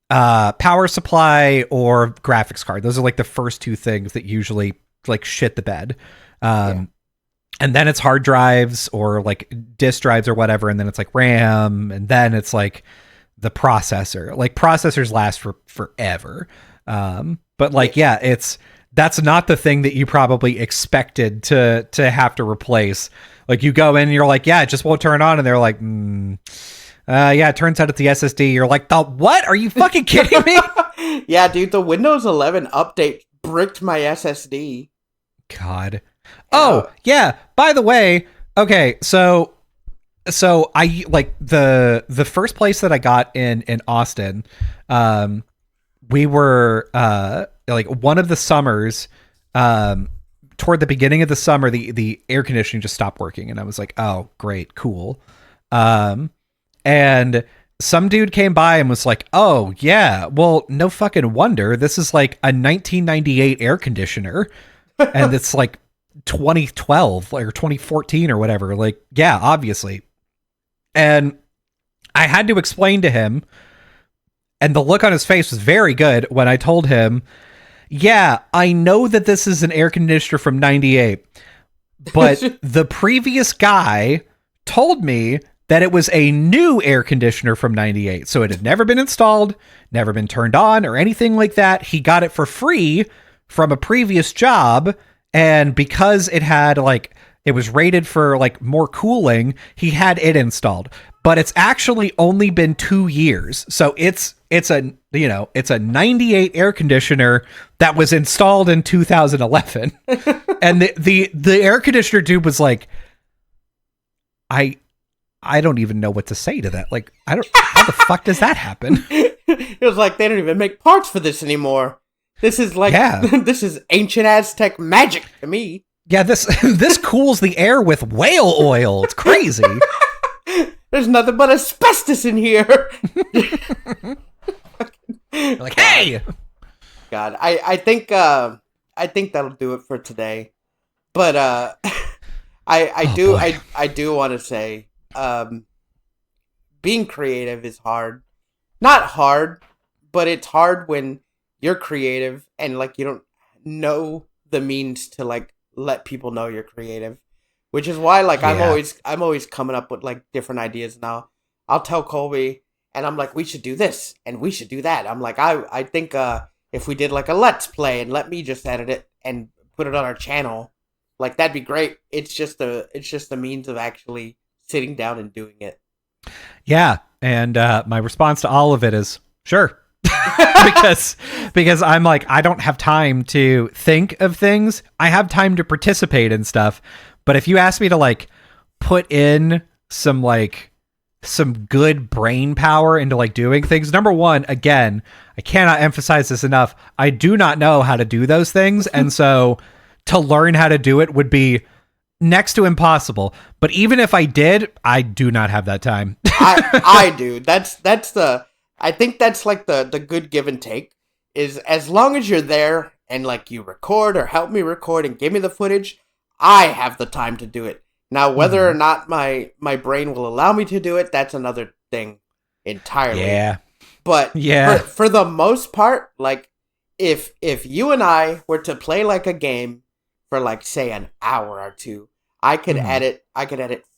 power supply or graphics card. Those are like the first two things that usually like shit the bed. And then it's hard drives or like disk drives or whatever. And then it's like RAM. And then it's like the processor. Like processors last for forever. But like, that's not the thing that you probably expected to have to replace. Like you go in and you're like, yeah, it just won't turn on. And they're like, it turns out it's the SSD. You're like, the what? Are you fucking kidding me? Yeah, dude, the Windows 11 update bricked my SSD. God. Oh, yeah. By the way, okay, so I like the first place that I got in Austin, we were like one of the summers, toward the beginning of the summer, the air conditioning just stopped working, and I was like, oh, great, cool. And some dude came by and was like, oh, yeah, well, no fucking wonder. This is like a 1998 air conditioner. And it's like 2012 or 2014 or whatever. Like, yeah, obviously. And I had to explain to him, and the look on his face was very good when I told him, yeah, I know that this is an air conditioner from 98, but the previous guy told me that it was a new air conditioner from 98. So it had never been installed, never been turned on or anything like that. He got it for free from a previous job. And because it had like, it was rated for like more cooling, he had it installed, but it's actually only been 2 years. So it's a 98 air conditioner that was installed in 2011. And the air conditioner dude was like, I don't even know what to say to that. Like, how the fuck does that happen? It was like, they don't even make parts for this anymore. This is like, this is ancient Aztec magic to me. Yeah, this cools the air with whale oil. It's crazy. There's nothing but asbestos in here. Like, hey! God, I think that'll do it for today. But I do want to say, being creative is hard. Not hard, but it's hard when you're creative and like you don't know the means to like let people know you're creative, which is why like I'm always coming up with like different ideas now. I'll tell Colby and I'm like, we should do this and we should do that. I'm like, I think if we did like a let's play and let me just edit it and put it on our channel, like that'd be great. It's just the means of actually sitting down and doing it. Yeah, and my response to all of it is sure. because I'm like, I don't have time to think of things. I have time to participate in stuff. But if you ask me to like put in some good brain power into like doing things, number one, again, I cannot emphasize this enough. I do not know how to do those things. And so to learn how to do it would be next to impossible. But even if I did, I do not have that time. I do. I think that's like the good give and take is as long as you're there like you record or help me record and give me the footage, I have the time to do it. Now, whether or not my brain will allow me to do it, that's another thing entirely. Yeah. But for the most part, like if you and I were to play like a game for like say an hour or two, I could edit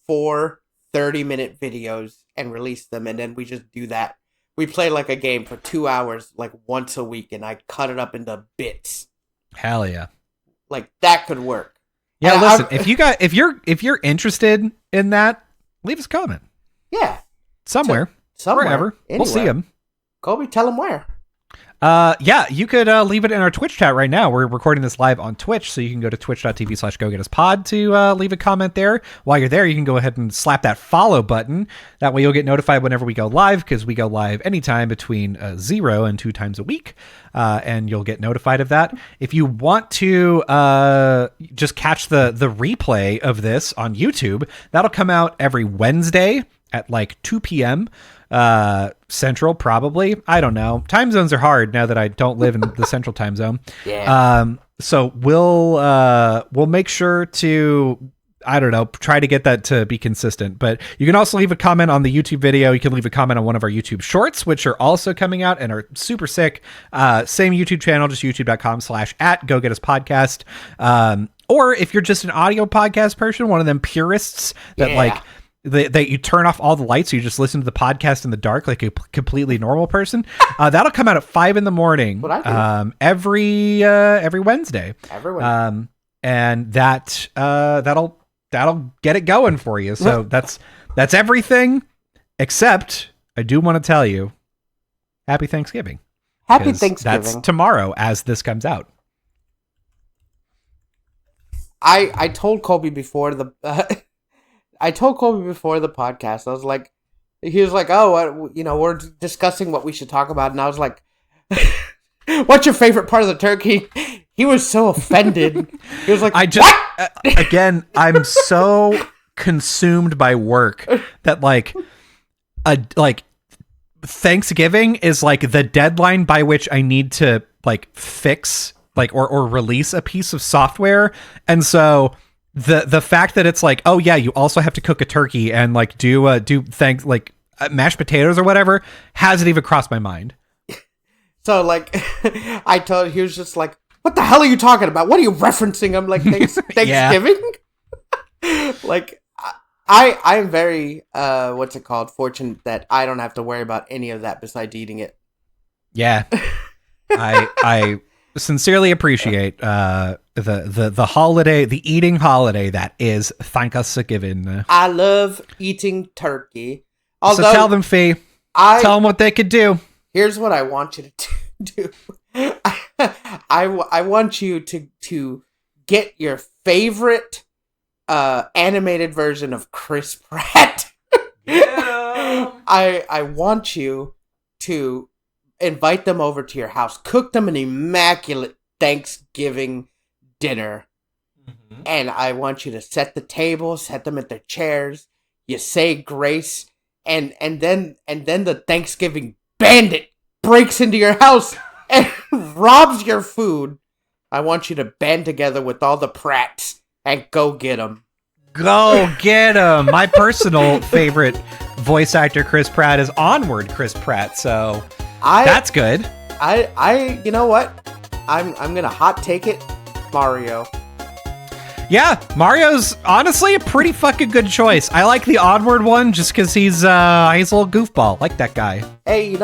4 30-minute videos and release them, and then we just do that. We play like a game for 2 hours, like once a week, and I cut it up into bits. Hell yeah. Like that could work. Yeah, and listen, if you're interested in that, leave us a comment. Yeah. Somewhere. Wherever. Anywhere. We'll see him. Kobe, tell him where. Yeah, you could leave it in our Twitch chat right now. We're recording this live on Twitch, so you can go to twitch.tv/GoGetUsPod to leave a comment there. While you're there, you can go ahead and slap that follow button. That way you'll get notified whenever we go live, because we go live anytime between 0 and 2 times a week, and you'll get notified of that. If you want to just catch the replay of this on YouTube, that'll come out every Wednesday at like 2 p.m. Central, probably. I don't know. Time zones are hard now that I don't live in the Central time zone. Yeah. So we'll make sure to, I don't know, try to get that to be consistent. But you can also leave a comment on the YouTube video. You can leave a comment on one of our YouTube shorts, which are also coming out and are super sick. Same YouTube channel, just youtube.com/@GoGetUsPodcast. Or if you're just an audio podcast person, one of them purists that like, that you turn off all the lights, so you just listen to the podcast in the dark like a completely normal person. That'll come out at 5 a.m. every Wednesday. And that'll get it going for you. So that's everything. Except I do want to tell you, Happy Thanksgiving. Happy Thanksgiving. That's tomorrow as this comes out. I told Kobe before the podcast. I was like, he was like, oh, we're discussing what we should talk about. And I was like, what's your favorite part of the turkey? He was so offended. He was like, again, I'm so consumed by work that like Thanksgiving is like the deadline by which I need to like fix like, or release a piece of software. And so the fact that it's like, oh yeah, you also have to cook a turkey and like do mashed potatoes or whatever hasn't even crossed my mind. So like, he was just like, what the hell are you talking about? What are you referencing? I'm like, Thanksgiving? Like, I am very, fortunate that I don't have to worry about any of that besides eating it. Yeah. I sincerely appreciate the holiday, the eating holiday that is Thanksgiving. I love eating turkey. Although, so tell them, Fee. Tell them what they could do. Here's what I want you to do. I want you to get your favorite animated version of Chris Pratt. Yeah. I want you to invite them over to your house, cook them an immaculate Thanksgiving dinner, and I want you to set the table, set them at their chairs. You say grace, and then the Thanksgiving bandit breaks into your house and robs your food. I want you to band together with all the Pratts and go get them. Go get them. My personal favorite voice actor, Chris Pratt, is Onward Chris Pratt. So that's good. You know what? I'm gonna hot take it, Mario. Yeah, Mario's honestly a pretty fucking good choice. I like the Onward one just because he's a little goofball. Like that guy. Hey,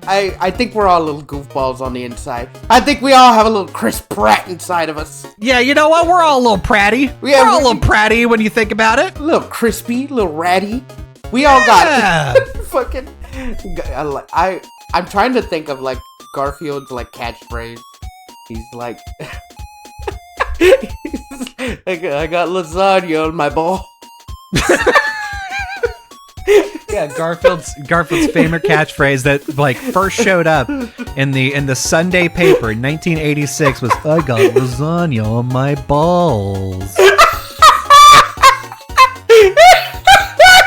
I think we're all little goofballs on the inside. I think we all have a little Chris Pratt inside of us. Yeah, you know what? We're all a little pratty. We're all a little pratty when you think about it. A little crispy, a little ratty. We all got it. Fucking. I'm trying to think of like Garfield's like catchphrase. He's like, I got lasagna on my ball. Yeah, Garfield's famous catchphrase that like first showed up in the Sunday paper in 1986 was, I got lasagna on my balls.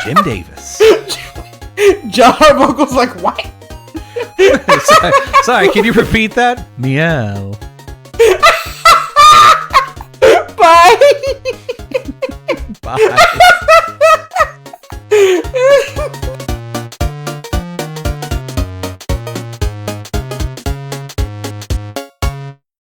Jim Davis. John Arbuckle's like, what? Sorry, can you repeat that? Meow. Bye. Bye.